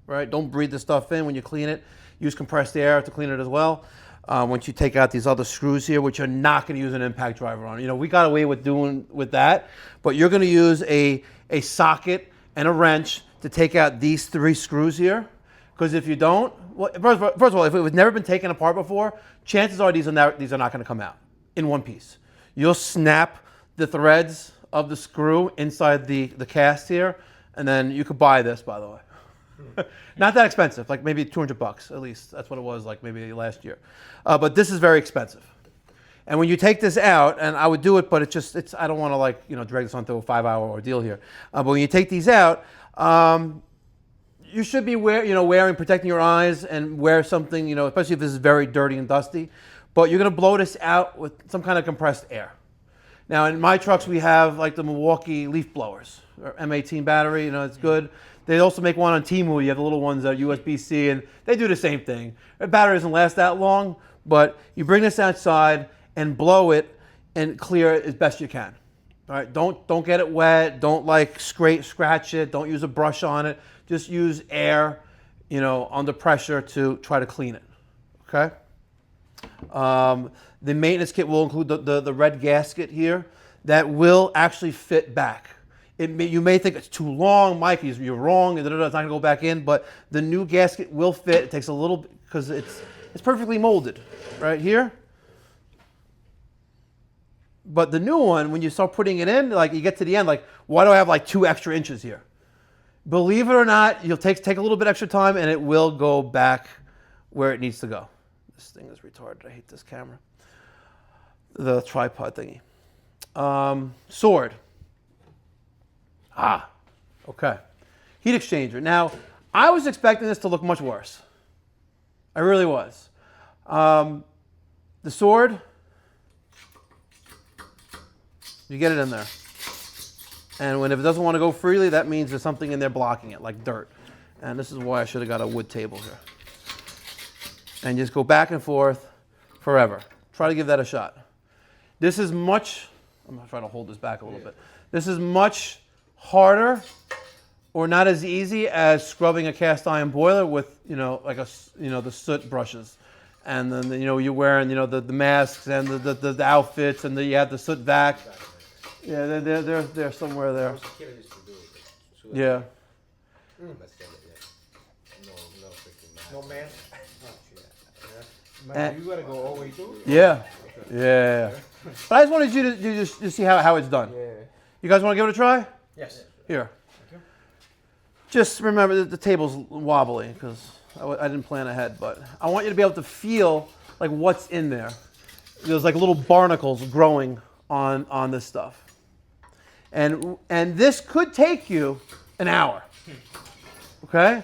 right? Don't breathe the stuff in when you clean it. Use compressed air to clean it as well. once you take out these other screws here, which you're not going to use an impact driver on. You know, we got away with doing with that, but you're going to use a socket and a wrench to take out these 3 screws here. Because if you don't, well, first of all, if it was never been taken apart before, chances are these are not going to come out in one piece. You'll snap the threads of the screw inside the cast here, and then you could buy this, by the way. Not that expensive, like maybe $200 at least. That's what it was like maybe last year. But this is very expensive. And when you take this out, and I would do it, but I don't want to like, you know, drag this onto a 5-hour ordeal here. But when you take these out, you should be wearing, protecting your eyes and wear something, you know, especially if this is very dirty and dusty. But you're going to blow this out with some kind of compressed air. Now, in my trucks, we have like the Milwaukee leaf blowers, or M18 battery, you know, it's good. They also make one on Temu. You have the little ones that are USB-C, and they do the same thing. The battery doesn't last that long, but you bring this outside and blow it and clear it as best you can. All right, don't get it wet. Don't like scratch it. Don't use a brush on it. Just use air, you know, under pressure to try to clean it. Okay. The maintenance kit will include the red gasket here that will actually fit back. You may think it's too long, Mike. You're wrong. It's not going to go back in, but the new gasket will fit. It takes a little because it's perfectly molded right here. But the new one, when you start putting it in, like you get to the end, like why do I have like 2 extra inches here? Believe it or not, you'll take a little bit extra time, and it will go back where it needs to go. This thing is retarded. I hate this camera. The tripod thingy. Sword. Okay. Heat exchanger. Now, I was expecting this to look much worse. I really was. The sword, you get it in there. And if it doesn't want to go freely, that means there's something in there blocking it, like dirt. And this is why I should have got a wood table here. And just go back and forth forever. Try to give that a shot. This is much, I'm going to try to hold this back a little bit. This is much harder or not as easy as scrubbing a cast iron boiler with, you know, like the soot brushes. And then, you know, you're wearing, you know, the masks and the outfits, and you have the soot vac. Yeah, they're somewhere there. Yeah. No man. Man, you gotta go all the way through? Yeah. Yeah. But I just wanted you to just see how it's done. Yeah. You guys want to give it a try? Yes. Here. Just remember that the table's wobbly because I didn't plan ahead, but I want you to be able to feel like what's in there. There's like little barnacles growing on this stuff. And this could take you an hour. Okay?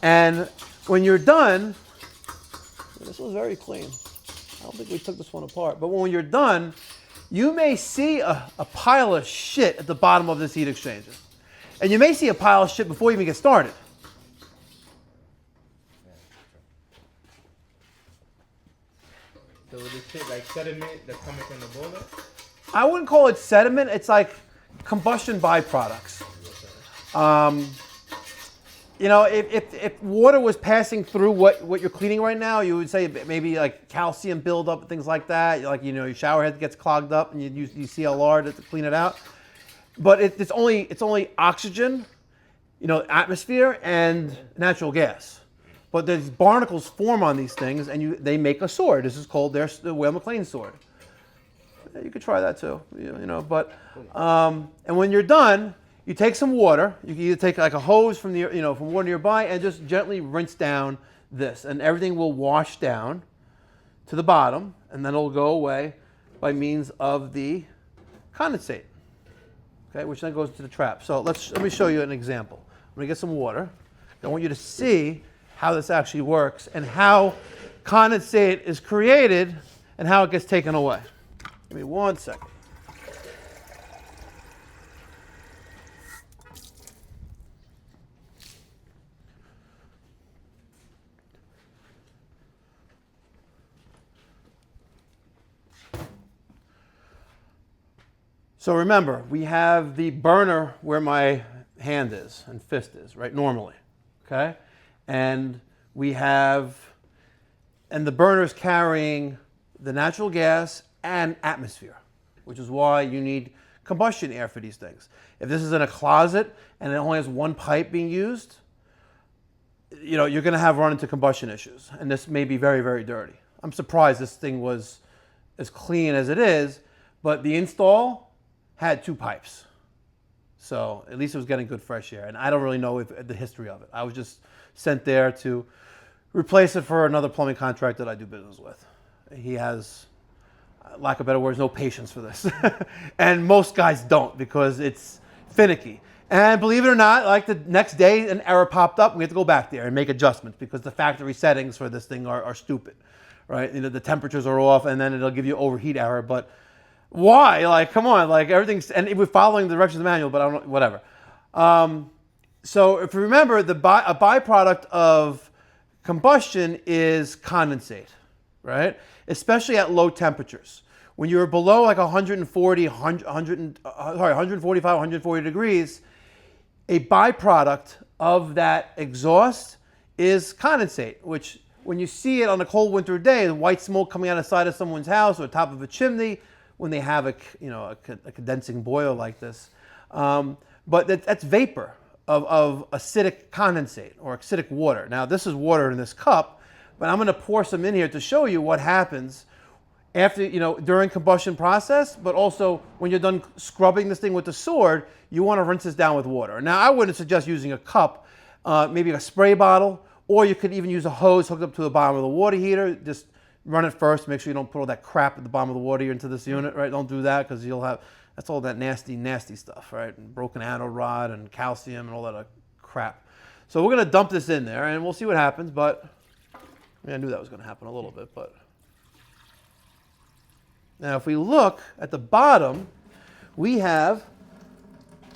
And when you're done, this was very clean. I don't think we took this one apart. But when you're done, you may see a pile of shit at the bottom of this heat exchanger. And you may see a pile of shit before you even get started. So is this shit like sediment that's coming from the boiler? I wouldn't call it sediment. It's like combustion byproducts. You know, if water was passing through what you're cleaning right now, you would say maybe like calcium buildup and things like that. Like, you know, your shower head gets clogged up and you use CLR to clean it out. But it's only oxygen, you know, atmosphere and natural gas. But these barnacles form on these things, and they make a sword. This is called the Weil McLain sword. You could try that too, you know. But and when you're done, you take some water. You can either take like a hose from from water nearby and just gently rinse down this, and everything will wash down to the bottom, and then it'll go away by means of the condensate. Okay, which then goes to the trap. So let me show you an example. I'm gonna get some water. I want you to see how this actually works and how condensate is created and how it gets taken away. Give me 1 second. So remember, we have the burner where my hand is and fist is, right, normally, okay? And we have and the burner's carrying the natural gas and atmosphere, which is why you need combustion air for these things. If this is in a closet and it only has one pipe being used, you know, you're going to have run into combustion issues, and this may be very, very dirty. I'm surprised this thing was as clean as it is, but the install had 2 pipes. So at least it was getting good fresh air, and I don't really know the history of it. I was just sent there to replace it for another plumbing contractor that I do business with. He has, lack of better words, no patience for this. And most guys don't, because it's finicky. And believe it or not, like the next day an error popped up, we have to go back there and make adjustments because the factory settings for this thing are stupid, right? You know, the temperatures are off, and then it'll give you overheat error. But why? Like, come on, like everything's, and we're following the directions of the manual, but I don't know, whatever. So if you remember, a byproduct of combustion is condensate, right? Especially at low temperatures. When you're below like 145, 140 degrees, a byproduct of that exhaust is condensate, which when you see it on a cold winter day, the white smoke coming out of the side of someone's house or top of a chimney, when they have a condensing boiler like this. But that's vapor of acidic condensate or acidic water. Now this is water in this cup, but I'm going to pour some in here to show you what happens after, during combustion process, but also when you're done scrubbing this thing with the sword, you want to rinse this down with water. Now I wouldn't suggest using a cup, maybe a spray bottle, or you could even use a hose hooked up to the bottom of the water heater. Just run it first. Make sure you don't put all that crap at the bottom of the water heater into this unit, right? Don't do that, because you'll have, that's all that nasty, nasty stuff, right? And broken anode rod and calcium and all that crap. So we're going to dump this in there and we'll see what happens, but I knew that was going to happen a little bit, but. Now if we look at the bottom, we have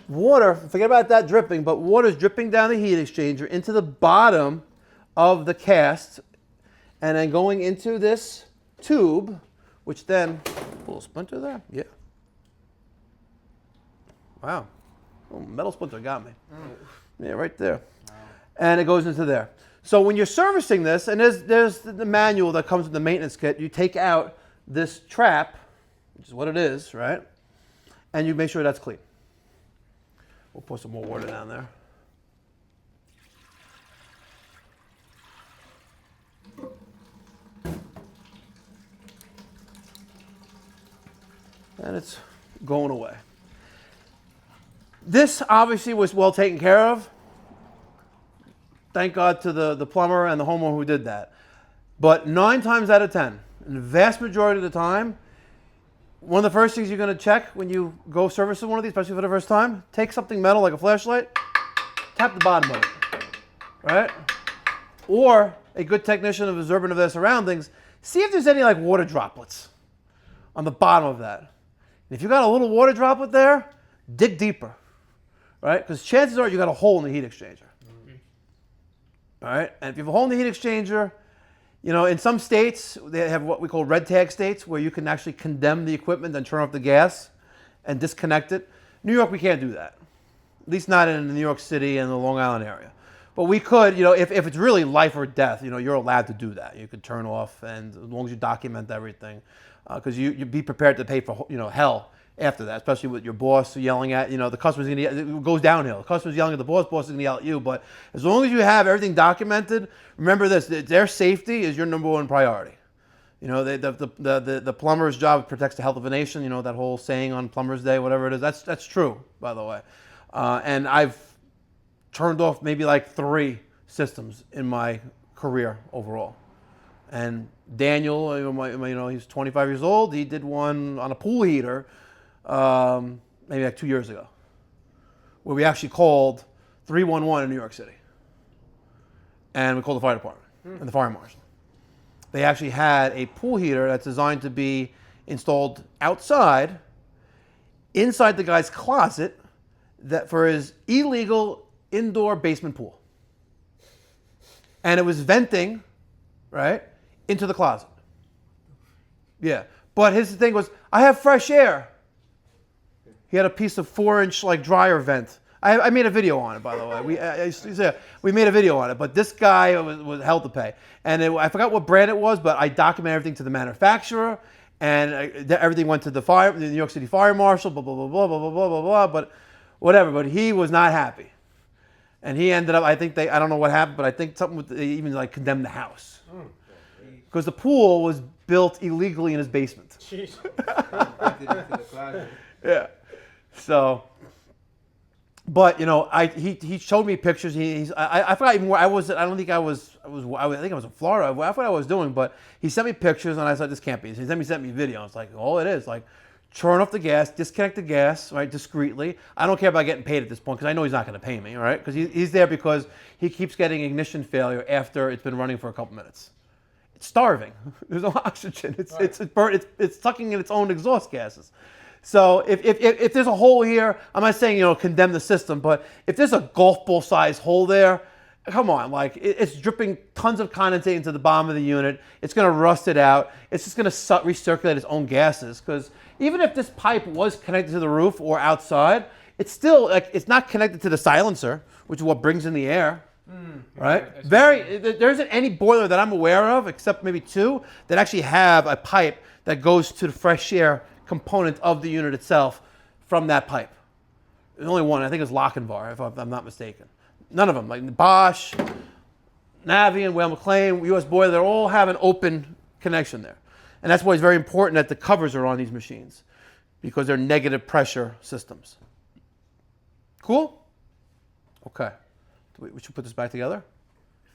water, forget about that dripping, but water is dripping down the heat exchanger into the bottom of the cast and then going into this tube, which then, a little splinter there, yeah. Wow, oh, metal splinter got me. Yeah, right there. Wow. And it goes into there. So when you're servicing this, and there's the manual that comes with the maintenance kit, you take out this trap, which is what it is, right? And you make sure that's clean. We'll pour some more water down there. And it's going away. This obviously was well taken care of. Thank God to the plumber and the homeowner who did that. But 9 times out of 10, in the vast majority of the time, one of the first things you're going to check when you go servicing one of these, especially for the first time, take something metal like a flashlight, tap the bottom of it, right? Or a good technician of observant of their surroundings, see if there's any like water droplets on the bottom of that. And if you got a little water droplet there, dig deeper, right? Because chances are you got a hole in the heat exchanger. All right, and if you have a hole in the heat exchanger, in some states, they have what we call red tag states, where you can actually condemn the equipment and turn off the gas and disconnect it. New York, we can't do that. At least not in New York City and the Long Island area. But we could, if it's really life or death, you're allowed to do that. You could turn off, and as long as you document everything, because you'd be prepared to pay for, hell after that, especially with your boss yelling at, the customer's going to, it goes downhill. The customer's yelling at the boss is going to yell at you. But as long as you have everything documented, remember this, their safety is your number one priority. The plumber's job protects the health of a nation, that whole saying on Plumber's Day, whatever it is, that's true, by the way. And I've turned off maybe like 3 systems in my career overall. And Daniel, he's 25 years old, he did one on a pool heater, maybe like 2 years ago, where we actually called 311 in New York City. And we called the fire department and the fire marshal. They actually had a pool heater that's designed to be installed outside, inside the guy's closet, that for his illegal indoor basement pool. And it was venting, right, into the closet. Yeah. But his thing was, I have fresh air. He had a piece of 4-inch like dryer vent I made a video on it, by the way. We made a video on it, but this guy was hell to pay. And I forgot what brand it was, but I documented everything to the manufacturer, and everything went to the New York City Fire Marshal, blah, blah, blah, blah, blah, blah, blah, blah, blah, but whatever. But he was not happy. And he ended up, I don't know what happened, but I think something with, they even like condemned the house. Because the pool was built illegally in his basement. Jeez. Yeah. So, but you know, he showed me pictures. I forgot even where I was. I think I was in Florida. I forgot what I was doing, but he sent me pictures, and I said, "This can't be." He sent me video. I was like, "Oh, it is." Like, turn off the gas, disconnect the gas, right, discreetly. I don't care about getting paid at this point because I know he's not going to pay me, all right? Because he's there because he keeps getting ignition failure after it's been running for a couple minutes. It's starving. There's no oxygen. It's sucking in its own exhaust gases. So if there's a hole here, I'm not saying, you know, condemn the system, but if there's a golf ball size hole there, come on, like it's dripping tons of condensate into the bottom of the unit. It's going to rust it out. It's just going to recirculate its own gases. Because even if this pipe was connected to the roof or outside, it's still like it's not connected to the silencer, which is what brings in the air. Right? There isn't any boiler that I'm aware of, except maybe 2, that actually have a pipe that goes to the fresh air component of the unit itself from that pipe. There's only one. I think it's Lochinvar, if I'm not mistaken. None of them, like Bosch, Navien, Weil McLain, US Boiler, they all have an open connection there. And that's why it's very important that the covers are on these machines, because they're negative pressure systems. Cool? Okay. We should put this back together?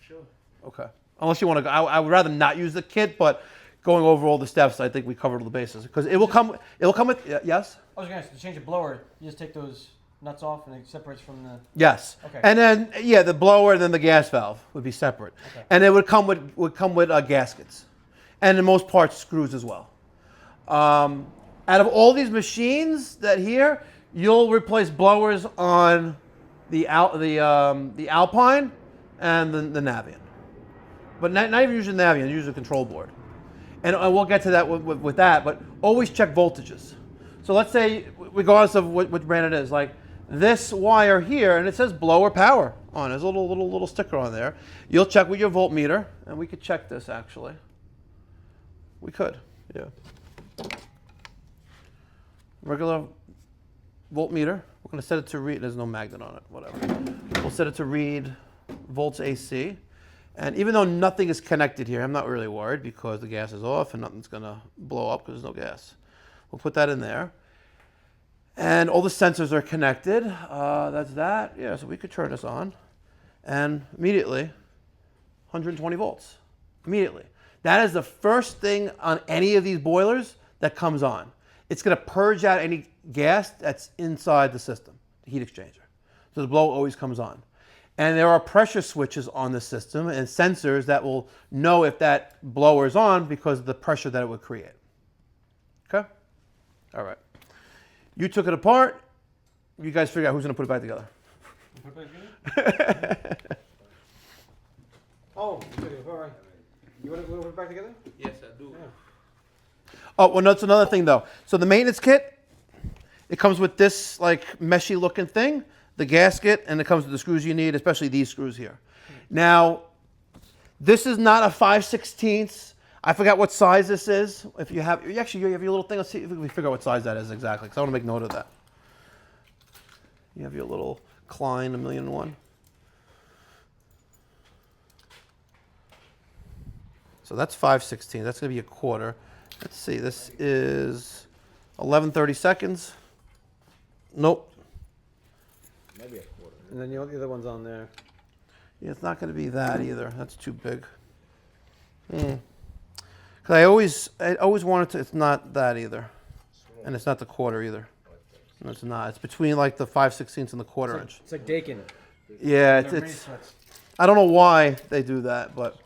Sure. Okay. Unless you want to go, I would rather not use the kit, but going over all the steps, I think we covered all the bases. Because it will come with, yes? I was going to change the blower. You just take those nuts off and it separates from the... Yes. Okay. And then, yeah, the blower and then the gas valve would be separate. Okay. And it would come with gaskets. And in most parts, screws as well. Out of all these machines that here, you'll replace blowers on the Alpine and the Navien. But not even using Navien, use a control board. And we'll get to that with that, but always check voltages. So let's say, regardless of what brand it is, like this wire here, and it says blower power on it. There's a little sticker on there. You'll check with your voltmeter, and we could check this actually. We could, yeah. Regular voltmeter. We're going to set it to read. There's no magnet on it, whatever. We'll set it to read volts AC. And even though nothing is connected here, I'm not really worried because the gas is off and nothing's going to blow up because there's no gas. We'll put that in there. And all the sensors are connected. That's that. Yeah, so we could turn this on. And immediately, 120 volts. Immediately. That is the first thing on any of these boilers that comes on. It's going to purge out any gas that's inside the system, the heat exchanger. So the blow always comes on. And there are pressure switches on the system and sensors that will know if that blower is on because of the pressure that it would create. Okay? All right. You took it apart. You guys figure out who's going to put it back together. Oh, all right. You want to put it back together? Yes, I do. Yeah. Oh, well, no, that's another thing, though. So the maintenance kit, it comes with this, like, meshy-looking thing, the gasket, and it comes with the screws you need, especially these screws here. Now, this is not a 5/16. I forgot what size this is. If you have, actually, you have your little thing. Let's see if we can figure out what size that is exactly, because I want to make note of that. You have your little Klein 1,000,001. So that's 5/16. That's going to be a quarter. Let's see. This is 11/32. Nope. Maybe a quarter. And then the other one's on there. Yeah, it's not going to be that either. That's too big. Because I always wanted to. It's not that either, and it's not the quarter either. No, it's not. It's between like the 5/16 and the quarter inch. It's like Dakin. Yeah, it's. I don't know why they do that, but.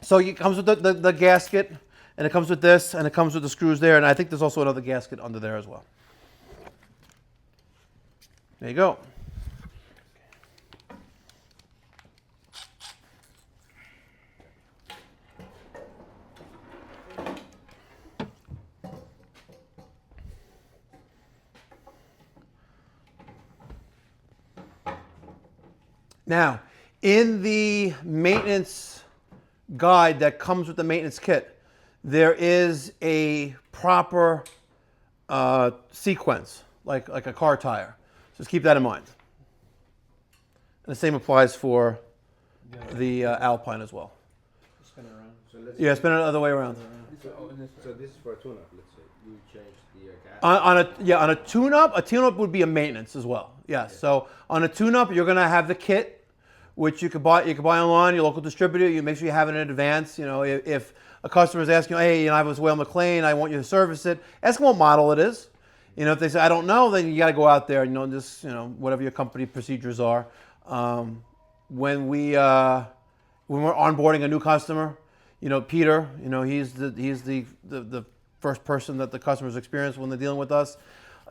So it comes with the gasket, and it comes with this, and it comes with the screws there, and I think there's also another gasket under there as well. There you go. Now, in the maintenance guide that comes with the maintenance kit, there is a proper sequence, like a car tire. Just keep that in mind. And the same applies for the Alpine as well. Spin it around. So let's Yeah, spin it the other way around. So this is for a tune-up. Let's say you change the gas. On a tune-up would be a maintenance as well. Yes. So on a tune-up, you're gonna have the kit, which you could buy online, your local distributor. You make sure you have it in advance. You know, if a customer is asking, hey, I was Weil McLain, I want you to service it. Ask them what model it is. You know, if they say I don't know, then you got to go out there. Just whatever your company procedures are. When we're onboarding a new customer, Peter, he's the first person that the customers experience when they're dealing with us.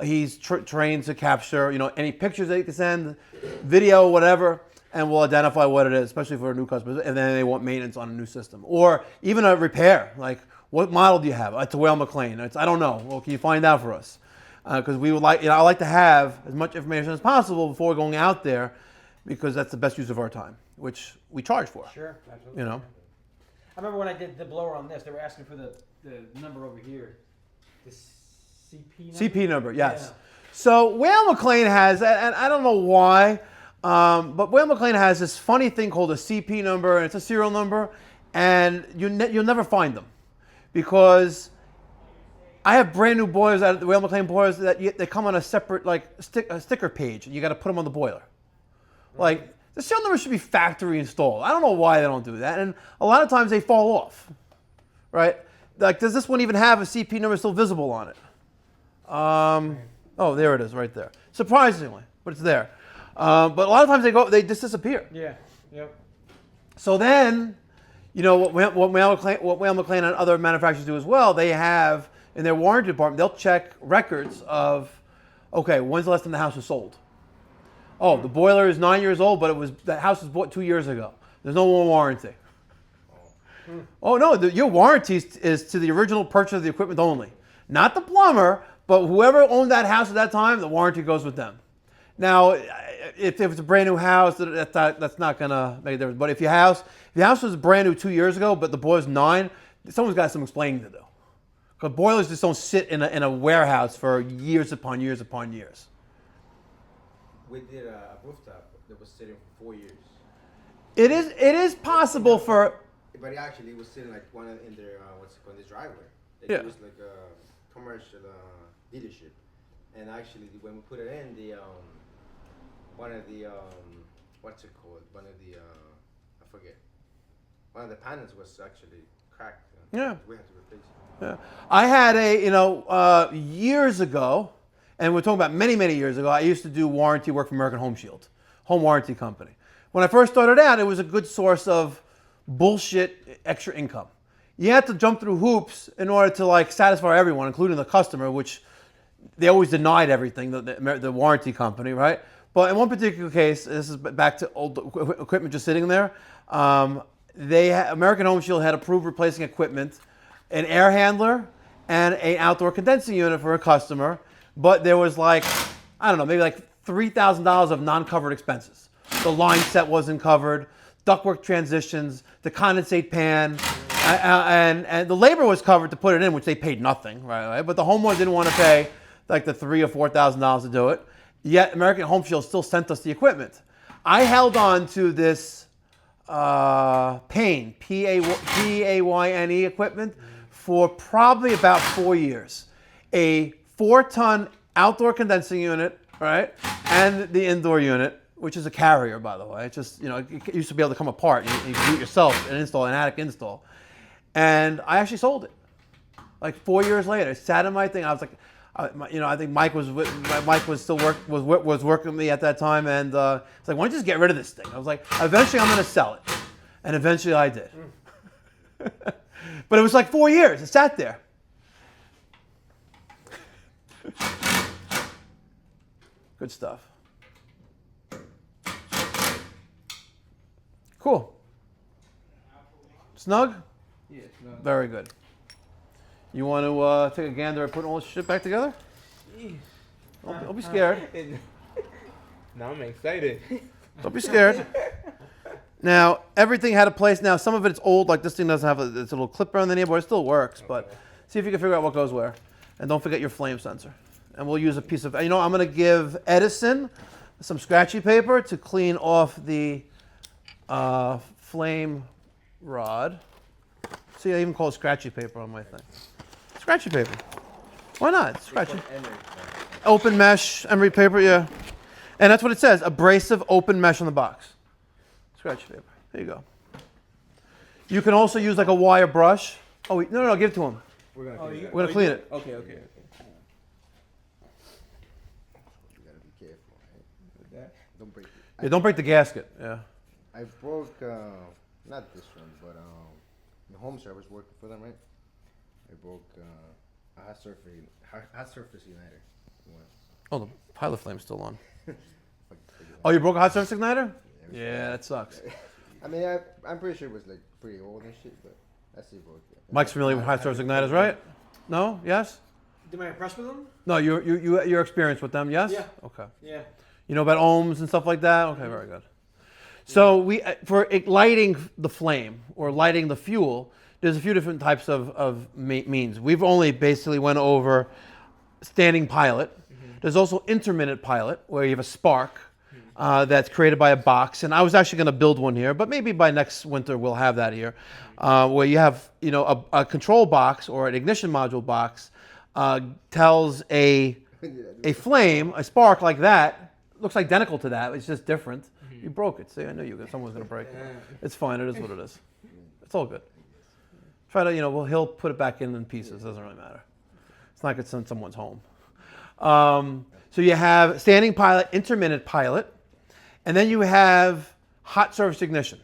He's trained to capture, any pictures that you can send, video, whatever, and we'll identify what it is, especially for a new customer. And then they want maintenance on a new system, or even a repair. Like, what model do you have? It's a Weil McLain. I don't know. Well, can you find out for us? Because we would like, I like to have as much information as possible before going out there, because that's the best use of our time, which we charge for. Sure, absolutely. I remember when I did the blower on this, they were asking for the number over here. The CP number? CP number, yes. Yeah. So Weil McLain has, and I don't know why, but Weil McLain has this funny thing called a CP number, and it's a serial number, and you'll never find them, because I have brand new boilers, the Weil McLain boilers, that they come on a separate sticker page, and you got to put them on the boiler. Like, the serial number should be factory installed. I don't know why they don't do that, and a lot of times they fall off, right? Like, does this one even have a CP number still visible on it? Oh, there it is, right there. Surprisingly, but it's there. But a lot of times they just disappear. Yeah. Yep. So then, what Weil McLain and other manufacturers do as well, they have in their warranty department, they'll check records of, okay, when's the last time the house was sold? Oh, the boiler is 9 years old, but the house was bought 2 years ago. There's no more warranty. Oh no, your warranty is to the original purchase of the equipment only, not the plumber, but whoever owned that house at that time. The warranty goes with them. Now, if it's a brand new house, that's not gonna make a difference. But if your house was brand new 2 years ago, but the boiler's 9, someone's got some explaining to do. Because boilers just don't sit in a warehouse for years upon years upon years. We did a rooftop that was sitting for 4 years. It is possible for. But actually, it was sitting like one in their this driveway. Yeah. It was like a commercial dealership, and actually, when we put it in, one of the what's it called? One of the I forget. One of the panels was actually cracked. Yeah. We had to replace it. Yeah. I had years ago, and we're talking about many, many years ago, I used to do warranty work for American Home Shield, home warranty company. When I first started out, it was a good source of bullshit extra income. You had to jump through hoops in order to satisfy everyone, including the customer, which they always denied everything, the warranty company, right? But in one particular case, this is back to old equipment just sitting there, American Home Shield had approved replacing equipment, an air handler and an outdoor condensing unit for a customer, but there was maybe $3,000 of non-covered expenses. The line set wasn't covered, ductwork transitions, the condensate pan, and the labor was covered to put it in, which they paid nothing, right? But the homeowner didn't want to pay the $3,000 or $4,000 to do it. Yet American Home Shield still sent us the equipment. I held on to this Payne, P-A-Y-N-E equipment for probably about 4 years. A 4-ton outdoor condensing unit, right, and the indoor unit, which is a carrier, by the way. It's just, it used to be able to come apart. You can do it yourself and install an attic install. And I actually sold it. 4 years later, it sat in my thing. I was like, I think Mike was still was working with me at that time, and it's like, why don't you just get rid of this thing? I was like, eventually I'm going to sell it, and eventually I did. But it was 4 years. It sat there. Good stuff. Cool. Snug? Yeah, no. Very good. You want to take a gander at putting all this shit back together? Jeez. Don't be scared. Now I'm excited. Don't be scared. Now, everything had a place. Now, some of it's old, like this thing doesn't have it's a little clip around the near, but it still works. But see if you can figure out what goes where. And don't forget your flame sensor. And we'll use a piece of, I'm going to give Edison some scratchy paper to clean off the flame rod. See, I even call it scratchy paper on my thing. Scratchy paper. Why not? It's scratchy. Open mesh, emery paper, yeah. And that's what it says, abrasive open mesh on the box. Scratch paper. There you go. You can also use like a wire brush. Oh, no, give it to him. We're We're gonna clean it. Okay. You gotta be careful, right? With that. Don't break it. Yeah, don't break the gasket. Yeah. I broke, not this one, but the home service working for them, right? I broke a hot surface uniter. Oh, the pilot flame's still on. Oh, you broke a hot surface igniter? Yeah, that sucks. I mean, I'm pretty sure it was like pretty old and shit, but that's it broke. Mike's familiar with hot surface igniters, right? No? Yes? Am I impressed with them? No, you're experienced with them, yes? Yeah. Okay. Yeah. You know about ohms and stuff like that? Okay, very good. So we for lighting the flame or lighting the fuel, there's a few different types of means. We've only basically went over standing pilot. There's also intermittent pilot, where you have a spark that's created by a box. And I was actually going to build one here, but maybe by next winter we'll have that here, where you have a control box or an ignition module box tells a flame, a spark like that, looks identical to that. It's just different. You broke it. See, I knew someone was going to break it. It's fine. It is what it is. It's all good. Try to, he'll put it back in pieces. Doesn't really matter. It's not like it's in someone's home. So you have standing pilot, intermittent pilot, and then you have hot surface ignition,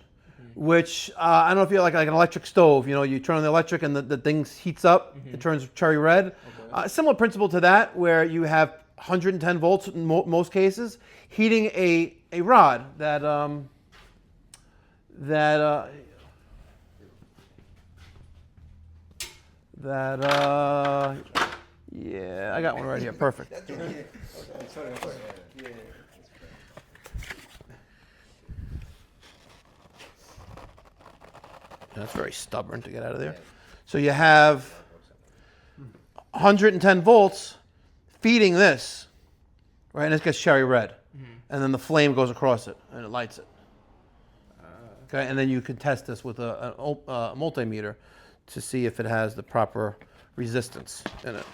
which I don't know if you like an electric stove. You turn on the electric and the thing heats up. It turns cherry red. Okay. Similar principle to that, where you have 110 volts in most cases, heating a rod yeah, I got one right here. Perfect. That's very stubborn to get out of there. So you have 110 volts feeding this, right? And this gets cherry red. And then the flame goes across it and it lights it. Okay, and then you can test this with a multimeter to see if it has the proper resistance in it.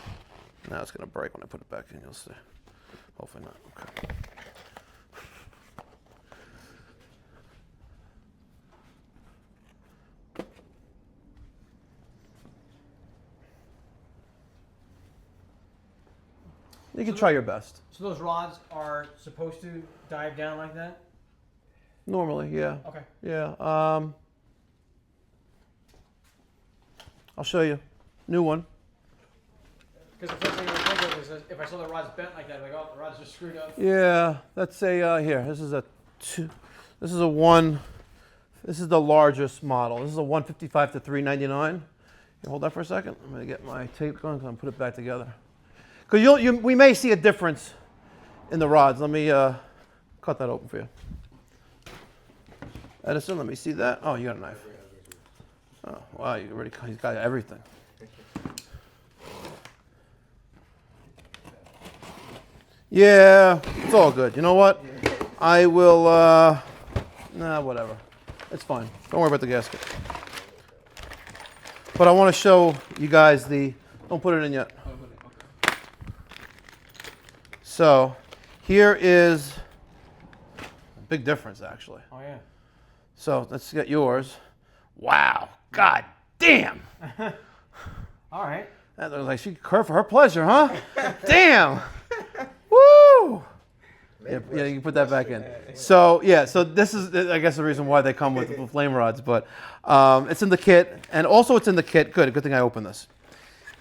Now it's going to break when I put it back in, you'll see. Hopefully not. Okay. You can try your best. So those rods are supposed to dive down like that? Normally, yeah. Okay. Yeah. I'll show you. New one. Because the first thing I would think of is if I saw the rods bent like that, like, oh, the rods are screwed up. Yeah, let's say here. This is a one. This is the largest model. This is a 155 to 399. You hold that for a second. I'm gonna get my tape going and put it back together. Because we may see a difference in the rods. Let me cut that open for you. Edison, let me see that. Oh, you got a knife. Oh, wow, he's got everything. Yeah, it's all good. You know what? I will, whatever. It's fine. Don't worry about the gasket. But I want to show you guys don't put it in yet. So, here is a big difference, actually. Oh, yeah. So, let's get yours. Wow. God damn. All right. That looks like she curved for her pleasure, huh? Damn. Woo. Yeah, you can put that back in. So, so this is, I guess, the reason why they come with flame rods. But it's in the kit. And also it's in the kit, good thing I opened this,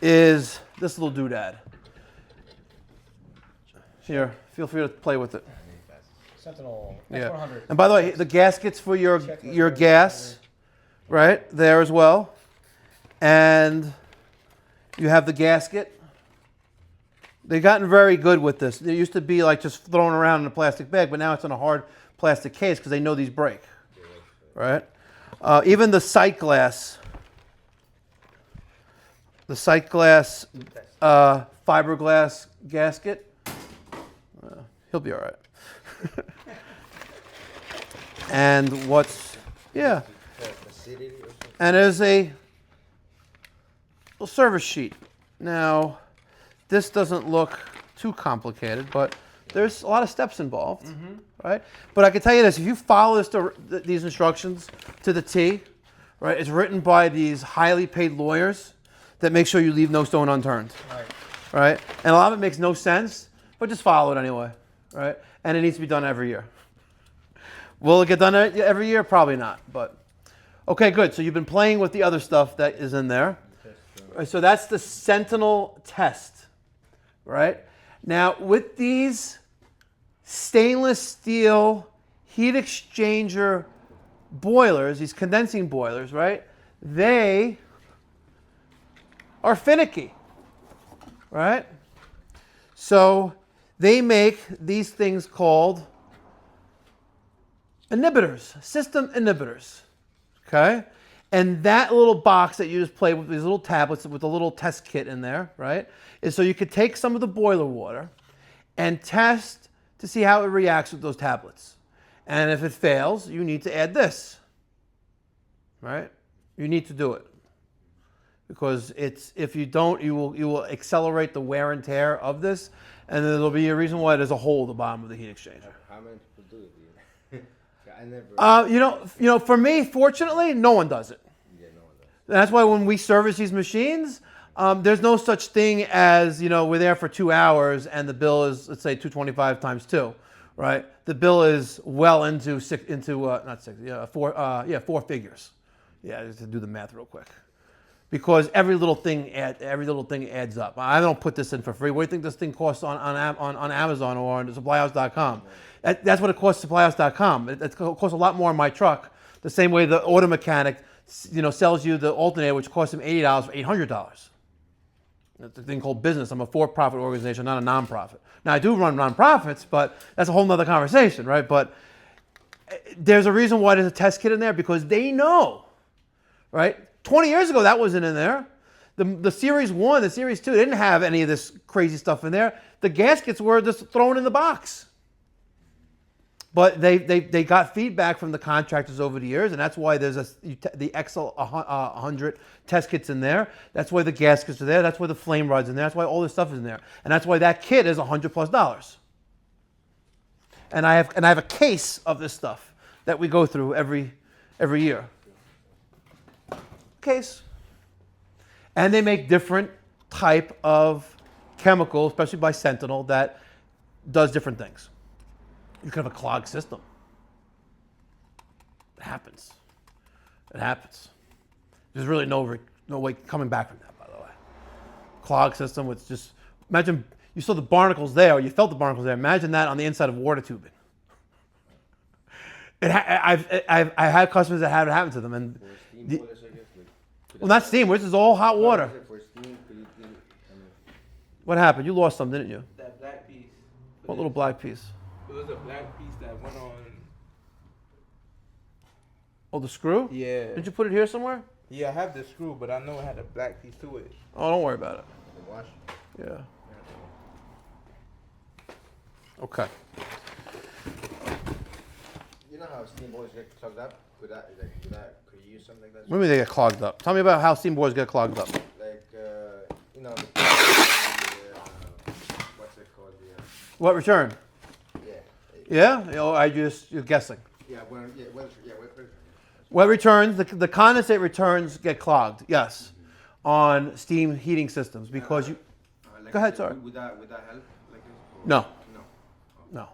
is this little doodad. Here, feel free to play with it. Sentinel Yeah. X100. And by the way, the gaskets for your gas, right, there as well. And you have the gasket. They've gotten very good with this. It used to be like just thrown around in a plastic bag, but now it's in a hard plastic case because they know these break, right? Even the sight glass fiberglass gasket, he'll be all right. And and there's a little service sheet. Now, this doesn't look too complicated, but there's a lot of steps involved, right? But I can tell you this, if you follow these instructions to the T, right, it's written by these highly paid lawyers that make sure you leave no stone unturned, right? And a lot of it makes no sense, but just follow it anyway, right? And it needs to be done every year. Will it get done every year? Probably not, but okay, good. So you've been playing with the other stuff that is in there. Right, so that's the Sentinel test, right? Now, with these stainless steel heat exchanger boilers, these condensing boilers, right? They are finicky, right? So they make these things called inhibitors, system inhibitors, okay? And that little box that you just play with, these little tablets with a little test kit in there, right, is so you could take some of the boiler water and test to see how it reacts with those tablets. And if it fails, you need to add this, right? You need to do it. Because if you don't, you will accelerate the wear and tear of this, and there'll be a reason why there's a hole at the bottom of the heat exchanger. How many people do it? I never. You know, for me, fortunately, no one does it. Yeah, no one does. That's why when we service these machines, there's no such thing as, you know, we're there for 2 hours and the bill is, let's say, $225 times 2, right? The bill is well into four figures. Yeah, just to do the math real quick. Because every little thing adds up. I don't put this in for free. What do you think this thing costs on Amazon or on supplyhouse.com? That's what it costs supplyhouse.com. It costs a lot more on my truck. The same way the auto mechanic, you know, sells you the alternator, which costs him $80 for $800. It's a thing called business. I'm a for-profit organization, not a non-profit. Now I do run non-profits, but that's a whole nother conversation, right? But there's a reason why there's a test kit in there, because they know, right? 20 years ago, that wasn't in there. The Series 1, the Series 2, they didn't have any of this crazy stuff in there. The gaskets were just thrown in the box. But they got feedback from the contractors over the years, and that's why there's the XL 100 test kits in there. That's why the gaskets are there. That's why the flame rod's in there. That's why all this stuff is in there. And that's why that kit is $100+. And I have a case of this stuff that we go through every year. Case. And they make different type of chemical, especially by Sentinel, that does different things. You can have a clogged system. It happens. It happens. There's really no way coming back from that, by the way. Clogged system with just, imagine you saw the barnacles there, or you felt the barnacles there. Imagine that on the inside of water tubing. I've had customers that had it happen to them, and well, not steam. This is all hot water. What happened? You lost some, didn't you? That black piece. What little black piece? It was a black piece that went on. Oh, the screw? Yeah. Did you put it here somewhere? Yeah, I have the screw, but I know it had a black piece to it. Oh, don't worry about it. Wash. Yeah. Okay. You know how steam boilers get clogged up? Could you use something like that? What do you mean they get clogged up? Tell me about how steam boilers get clogged up. Like, you know, what's it called? What return? Yeah. Yeah? You're guessing. Yeah, Wet returns, the condensate returns get clogged, yes, on steam heating systems because you... like Go ahead, sorry. Would that help? Like this? No. No.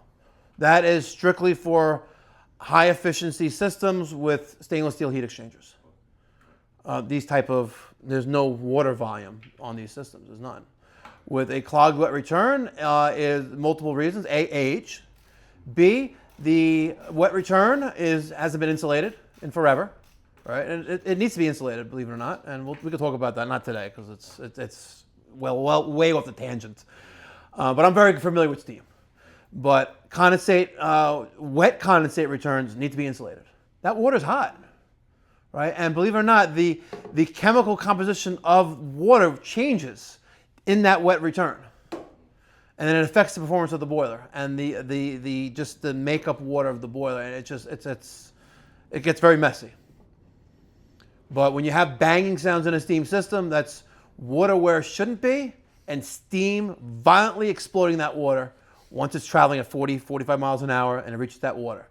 That is strictly for high efficiency systems with stainless steel heat exchangers. These type of, there's no water volume on these systems, there's none. With a clogged wet return is multiple reasons. A, age. B, the wet return hasn't been insulated in forever, right? And it needs to be insulated, believe it or not. And we can talk about that, not today, because it's way off the tangent. But I'm very familiar with steam. But condensate, wet condensate returns need to be insulated. That water's hot, right? And believe it or not, the chemical composition of water changes in that wet return. And then it affects the performance of the boiler and the just the makeup water of the boiler, and it gets very messy. But when you have banging sounds in a steam system, that's water where it shouldn't be, and steam violently exploding that water once it's traveling at 40, 45 miles an hour, and it reaches that water,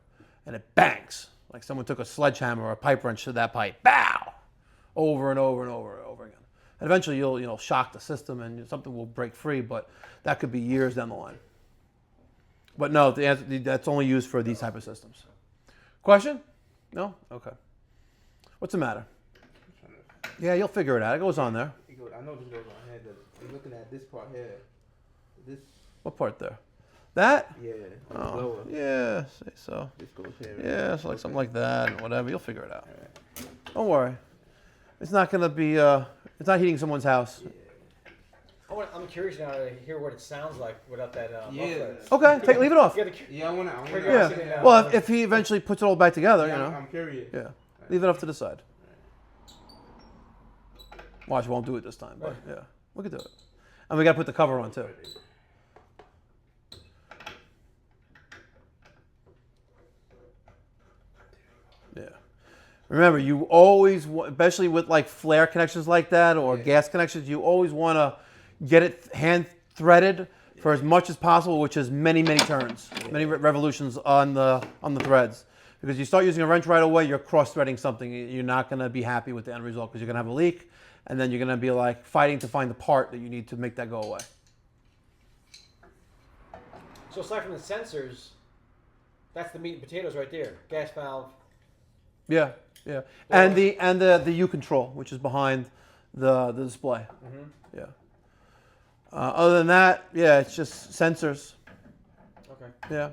and it bangs like someone took a sledgehammer or a pipe wrench to that pipe, bow, over and over and over and over again. And eventually you'll shock the system and something will break free, but that could be years down the line. But no, that's only used for these type of systems. Question? No? Okay. What's the matter? Yeah, you'll figure it out. It goes on there. I know this goes on here. I'm looking at this part here. This. What part there? That? Yeah. Oh, Lower. yeah, say so. This goes here. Yeah, so like Okay. something like that and whatever. You'll figure it out. Alright. Don't worry. It's not going to be, it's not heating someone's house. I'm curious now to hear what it sounds like without that. Yeah. muffler. Okay, leave it off. You got the- Yeah, I wanna. Yeah. Well, if he eventually puts it all back together, Yeah, you know. I'm curious. Yeah. Leave it off to the side. Watch, we won't do it this time, but yeah, we can do it. And we got to put the cover on too. Yeah. Remember, you always, especially with like flare connections like that or gas connections, you always want to get it hand threaded for as much as possible, which is many, many turns, many revolutions on the threads. Because you start using a wrench right away, you're cross-threading something. You're not going to be happy with the end result because you're going to have a leak, and then you're going to be like fighting to find the part that you need to make that go away. So aside from the sensors, that's the meat and potatoes right there. Gas valve. Yeah, yeah, and the U control, which is behind the display. Mm-hmm. Yeah. Other than that, yeah, it's just sensors. Okay. Yeah.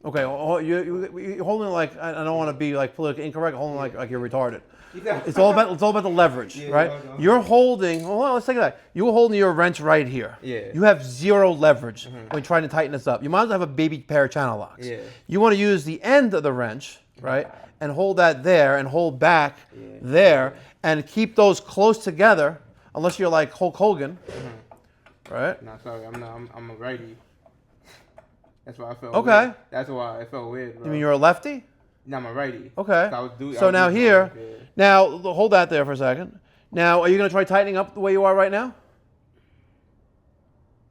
Okay, you're holding it like, I don't want to be like politically incorrect, holding like you're retarded. It's all about the leverage, right? no. You're holding. Well, let's take that. You're holding your wrench right here. Yeah. You have zero leverage when trying to tighten this up. You might as well have a baby pair of channel locks. Yeah. You want to use the end of the wrench, right, and hold that there and hold back there and keep those close together, unless you're like Hulk Hogan, right? No, sorry, I'm not. I'm a righty. That's why I felt Okay. weird. That's why I felt weird, bro. You mean you're a lefty? No, I'm a righty. Okay. So, So now here, now hold that there for a second. Now, are you going to try tightening up the way you are right now?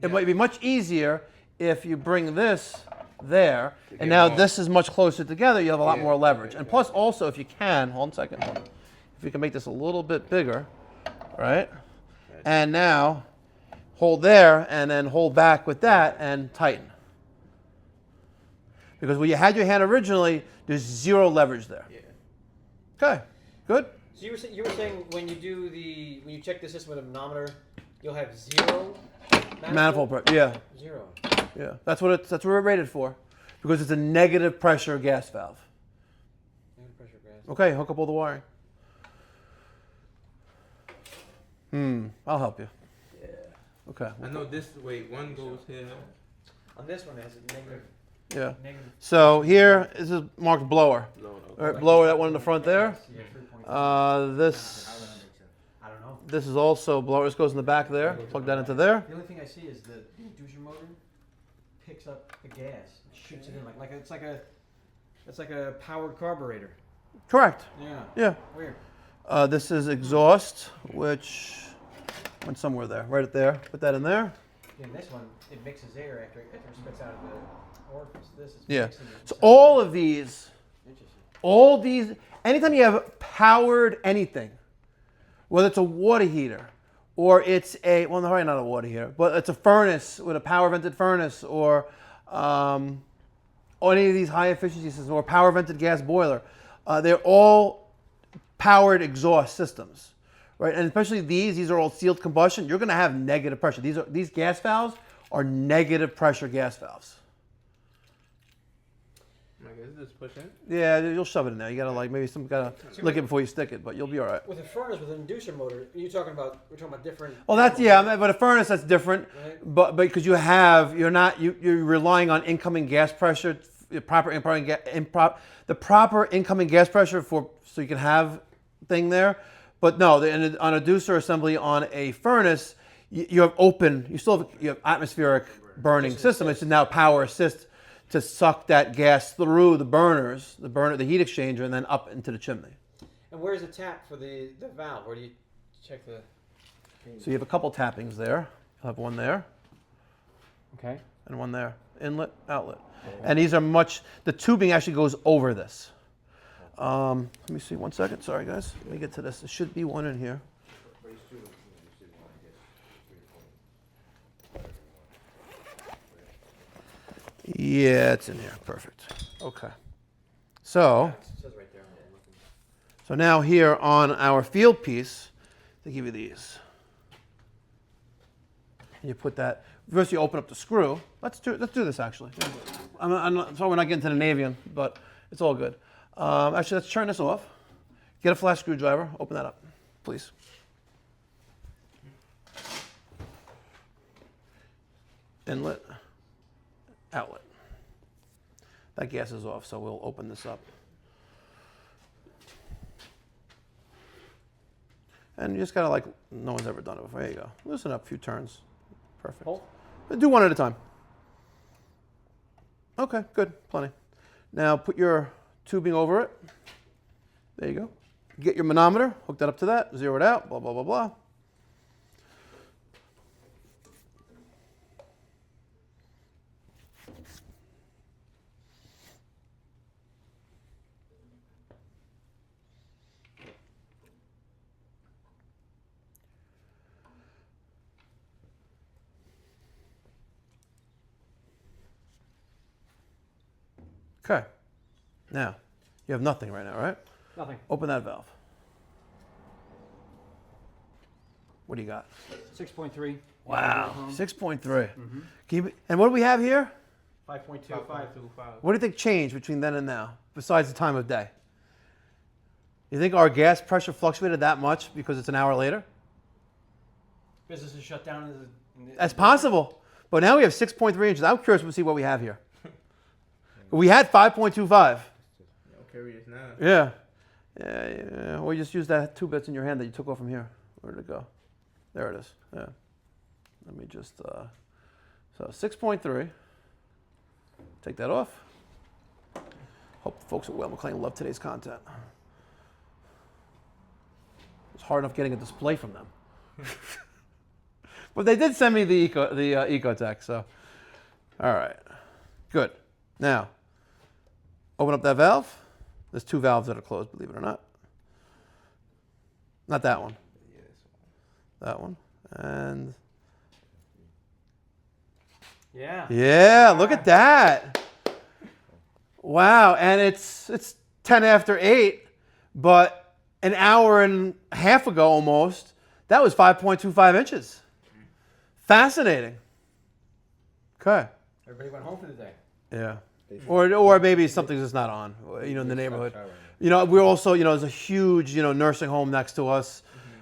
It might be much easier if you bring this there, and now this is much closer together. You have a lot more leverage. And plus, also, if you can, hold on a second. If you can make this a little bit bigger, right? And now, hold there, and then hold back with that, and tighten. Because when you had your hand originally, there's zero leverage there. Yeah. Okay, good. So you were saying when you check the system with a manometer, you'll have zero Manifold pressure, yeah, Zero. yeah. That's what it's rated for, because it's a negative pressure gas valve. Negative pressure gas. Okay, hook up all the wiring. I'll help you. Yeah. Okay. I know this way. One goes here. On this one, it has a negative. Yeah. Negative. So here, this is marked blower. Low. All right, blower, that one in the front there. Yeah, 3.5. This I don't know. this is also blower. This goes in the back there. Plug that into there. The only thing I see is the inducer motor picks up the gas, shoots it in like it's like a powered carburetor. Correct. Yeah. Yeah. Weird. This is exhaust, which went somewhere there, right there. Put that in there. In this one, it mixes air after it spits out of the orifice. This is Yeah. mixing it So inside. all of these, Interesting. anytime you have powered anything, whether it's a water heater or it's well, probably not a water heater, but it's a furnace with a power vented furnace or any of these high efficiency systems or power vented gas boiler, they're all powered exhaust systems, right? And especially these are all sealed combustion. You're going to have negative pressure. These gas valves are negative pressure gas valves. I guess just push in. Yeah, you'll shove it in there. You gotta like maybe gotta lick it before you stick it, but you'll be all right. With a furnace with an inducer motor, we're talking about different. Well, that's but a furnace that's different. Right. But because you're relying on incoming gas pressure, the proper incoming gas pressure so you can have thing there. But no, on a inducer assembly on a furnace, you have you have atmospheric burning system. It's now power assist to suck that gas through the the heat exchanger, and then up into the chimney. And where's the tap for the valve? Where do you check the? So you have a couple tappings there. You'll have one there Okay. and one there. Inlet, outlet. And these are the tubing actually goes over this. Let me see 1 second. Sorry, guys. Let me get to this. There should be one in here. Yeah, it's in here. Perfect. Okay. So now here on our field piece, they give you these. And you put that. First, you open up the screw. Let's do this actually. So we're not getting to the Navian, but it's all good. Actually, let's turn this off. Get a flash screwdriver. Open that up, please. Inlet, outlet. That gas is off, so we'll open this up. And you just gotta no one's ever done it before. There you go. Loosen up a few turns. Perfect. Hold. Do one at a time. Okay, good, plenty. Now put your tubing over it. There you go. Get your manometer, hook that up to that, zero it out, blah, blah, blah, blah. Okay. Now, you have nothing right now, right? Nothing. Open that valve. What do you got? 6.3. Wow, 6.3. And what do we have here? 5.25. 5.25. What do you think changed between then and now, besides the time of day? You think our gas pressure fluctuated that much because it's an hour later? Business is shut down. That's possible. But now we have 6.3 inches. I'm curious to see what we have here. We had 5.25. I'm curious now. Yeah. Yeah. Or you just use that 2 bits in your hand that you took off from here. Where did it go? There it is. Yeah. Let me just, so 6.3. Take that off. Hope the folks at Weil McLain love today's content. It's hard enough getting a display from them. But they did send me the Ecotech, so. All right. Good. Now, open up that valve. There's 2 valves that are closed, believe it or not. Not that one. That one. And yeah, look at that. Wow, and it's 10 after 8, but an hour and a half ago almost, that was 5.25 inches. Fascinating. Okay. Everybody went home for the day. Yeah. Or maybe something's just not on, in the neighborhood. We're also, there's a huge, nursing home next to us.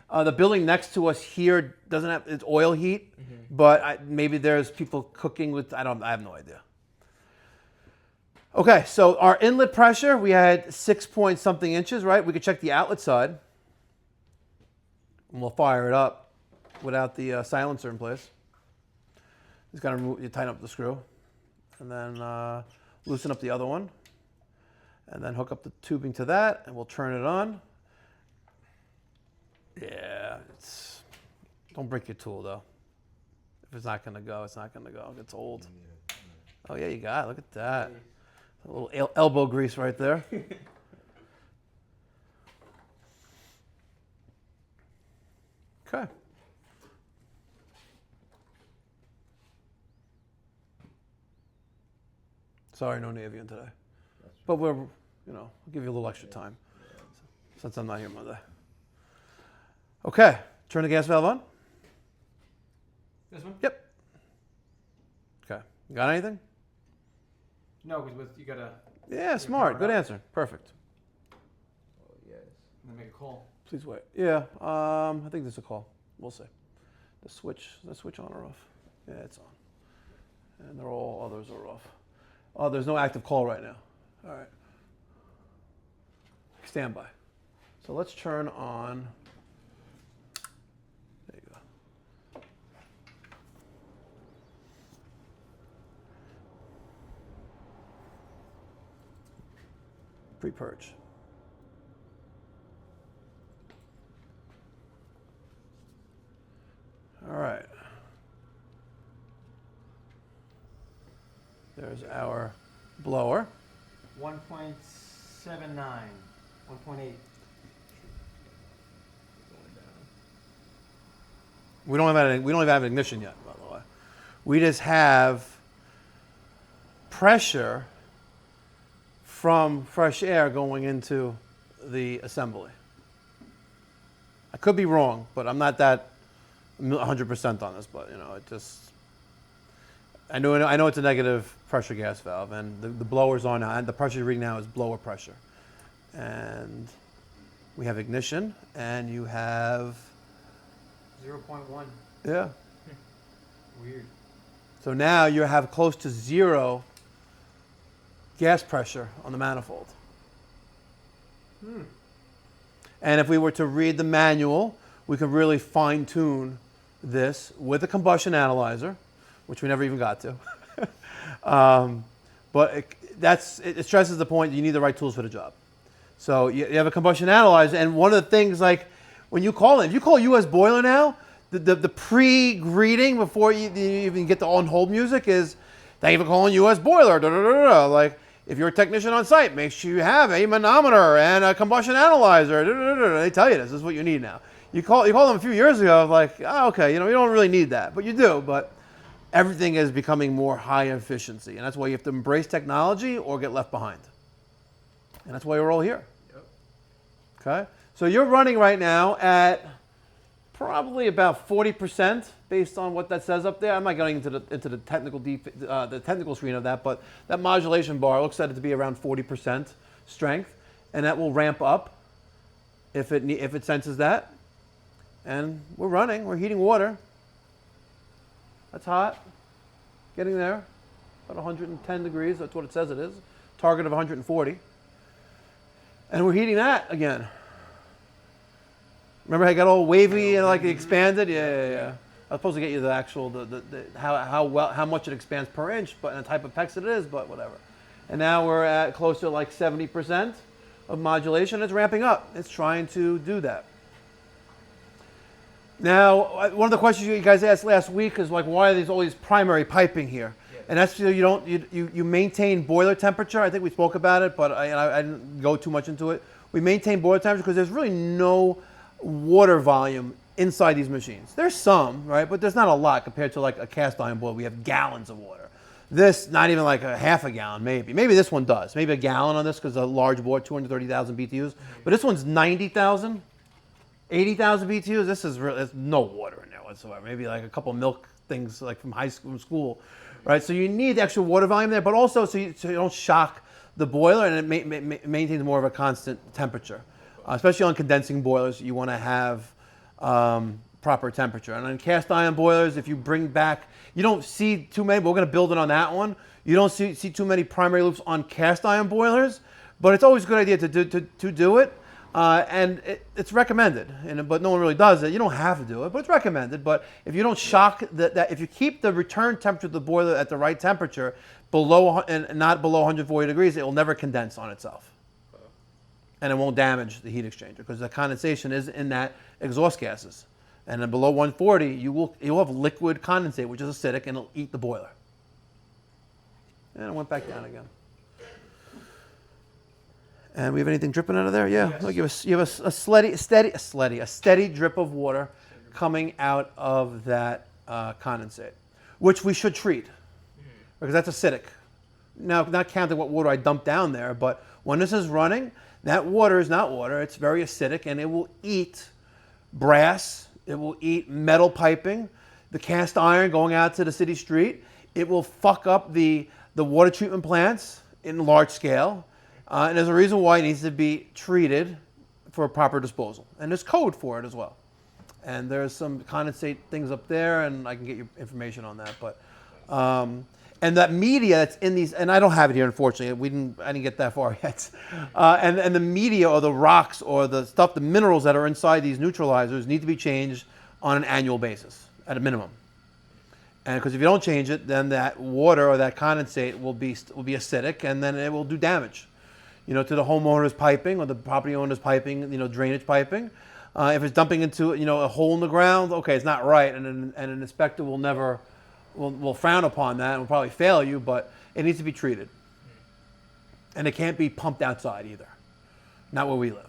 The building next to us here doesn't have, it's oil heat, but maybe there's people cooking with, I have no idea. Okay, so our inlet pressure, we had 6 point something inches, right? We could check the outlet side. And we'll fire it up without the silencer in place. Just gotta you tighten up the screw. And then loosen up the other one. And then hook up the tubing to that, and we'll turn it on. Yeah, don't break your tool though. If it's not gonna go, it's not gonna go. It's old. Oh yeah, you got it. Look at that. A little elbow grease right there. Okay. Sorry, no Navian today. But we'll give you a little extra time since I'm not here Monday. Okay, turn the gas valve on. This one? Yep. Okay, got anything? No, because you gotta. Yeah, smart. Good answer. Perfect. Oh yes. I'm gonna make a call. Please wait. Yeah, I think there's a call. We'll see. The switch on or off? Yeah, it's on. And all others are off. Oh, there's no active call right now. All right. Stand by. So let's turn on. There you go. Pre-purge. All right. There's our blower. 1.79, 1.8. We don't even have ignition yet, by the way. We just have pressure from fresh air going into the assembly. I could be wrong, but I'm not that 100% on this. But you know, it just I know it's a negative pressure gas valve, and the blower's on now, and the pressure reading now is blower pressure. And we have ignition, and you have 0.1. yeah. Weird. So now you have close to zero gas pressure on the manifold. And if we were to read the manual, we could really fine tune this with a combustion analyzer, which we never even got to. But it stresses the point that you need the right tools for the job. So you have a combustion analyzer, and one of the things, like when you call it, if you call US Boiler now, the pre-greeting before you even get the on-hold music is, thank you for calling US Boiler. Da, da, da, da. Like, if you're a technician on site, make sure you have a manometer and a combustion analyzer. Da, da, da, da. They tell you this is what you need now. You call them a few years ago, like, oh, okay, you don't really need that, but you do. But everything is becoming more high efficiency, and that's why you have to embrace technology or get left behind. And that's why we're all here. Yep. Okay, so you're running right now at probably about 40% based on what that says up there. I'm not going into the technical screen of that, but that modulation bar looks at it to be around 40% strength, and that will ramp up if it senses that. And we're running. We're heating water. That's hot. Getting there. About 110 degrees. That's what it says it is. Target of 140. And we're heating that again. Remember how it got all wavy and like it expanded? Yeah. I was supposed to get you the actual how much it expands per inch, but and the type of PEX it is, but whatever. And now we're at close to like 70% of modulation. It's ramping up. It's trying to do that. Now, one of the questions you guys asked last week is like, why are all these primary piping here? Yeah. And that's so you maintain boiler temperature. I think we spoke about it, but I didn't go too much into it. We maintain boiler temperature because there's really no water volume inside these machines. There's some, right, but there's not a lot compared to like a cast iron boiler. We have gallons of water. This, not even like a half a gallon, maybe. Maybe this one does. Maybe a gallon on this because a large board, 230,000 BTUs. But this one's 90,000. 80,000 BTUs, there's no water in there whatsoever. Maybe like a couple milk things like from school, right? So you need the extra water volume there, but also so you don't shock the boiler, and it maintains more of a constant temperature. Especially on condensing boilers, you want to have proper temperature. And on cast iron boilers, if you bring back, you don't see too many, but we're going to build it on that one. You don't see too many primary loops on cast iron boilers, but it's always a good idea to do it. And it's recommended, but no one really does it. You don't have to do it, but it's recommended. But if you don't shock if you keep the return temperature of the boiler at the right temperature, below and not below 140 degrees, it will never condense on itself, and it won't damage the heat exchanger because the condensation is in that exhaust gases. And then below 140, you'll have liquid condensate, which is acidic, and it'll eat the boiler. And it went back down again. And we have anything dripping out of there? Yeah. Yes. You have a steady drip of water coming out of that condensate, which we should treat because that's acidic. Now, not counting what water I dump down there, but when this is running, that water is not water. It's very acidic, and it will eat brass. It will eat metal piping, the cast iron going out to the city street. It will fuck up the water treatment plants in large scale, and there's a reason why it needs to be treated for proper disposal, and there's code for it as well. And there's some condensate things up there, and I can get you information on that. But and that media that's in these, and I don't have it here, unfortunately. I didn't get that far yet. And the media or the rocks or the stuff, the minerals that are inside these neutralizers need to be changed on an annual basis at a minimum. And because if you don't change it, then that water or that condensate will be acidic, and then it will do damage, to the homeowner's piping or the property owner's piping, drainage piping. If it's dumping into a hole in the ground, okay, it's not right, and an inspector will frown upon that and will probably fail you, but it needs to be treated, and it can't be pumped outside either, not where we live,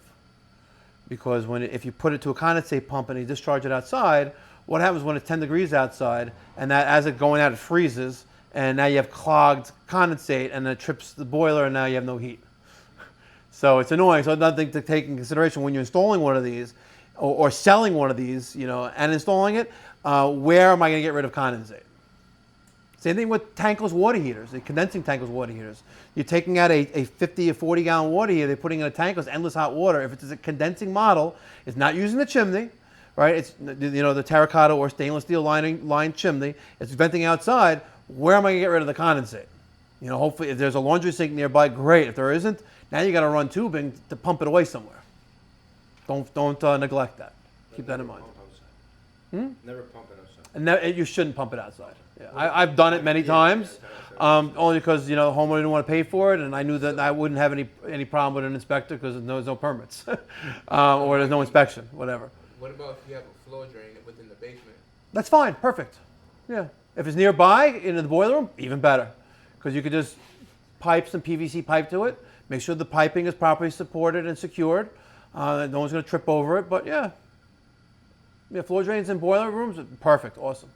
because if you put it to a condensate pump and you discharge it outside, what happens when it's 10 degrees outside, and that as it's going out it freezes, and now you have clogged condensate, and it trips the boiler, and now you have no heat. So it's annoying. So another thing to take in consideration when you're installing one of these, or selling one of these, and installing it, where am I going to get rid of condensate? Same thing with tankless water heaters, the condensing tankless water heaters. You're taking out a 50 or 40 gallon water heater, they're putting in a tankless endless hot water. If it's a condensing model, it's not using the chimney, right? It's the terracotta or stainless steel lined chimney. It's venting outside. Where am I going to get rid of the condensate? Hopefully if there's a laundry sink nearby, great. If there isn't, now you got to run tubing to pump it away somewhere. Don't neglect that. Keep that in mind. Never pump it outside. And you shouldn't pump it outside. Yeah. I've done it many times, only because the homeowner didn't want to pay for it, and I knew that I wouldn't have any problem with an inspector because there's no permits or there's no inspection, whatever. What about if you have a floor drain within the basement? That's fine, perfect. Yeah, if it's nearby in the boiler room, even better, because you could just pipe some PVC pipe to it. Make sure the piping is properly supported and secured. No one's going to trip over it, but yeah, floor drains in boiler rooms, perfect, awesome.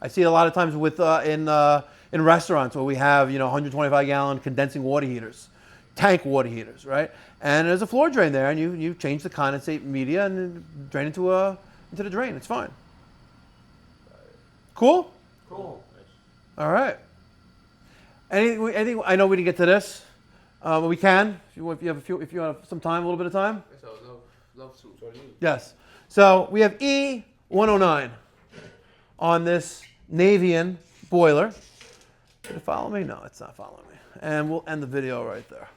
I see it a lot of times with in restaurants where we have 125 gallon condensing water heaters, tank water heaters, right? And there's a floor drain there, and you change the condensate media and drain into the drain. It's fine. Cool. Cool. All right. Anything? I know we didn't get to this. But we can if you have some time, a little bit of time. So love to. Yes. So we have E109 on this Navian boiler. Did it follow me? No, it's not following me. And we'll end the video right there.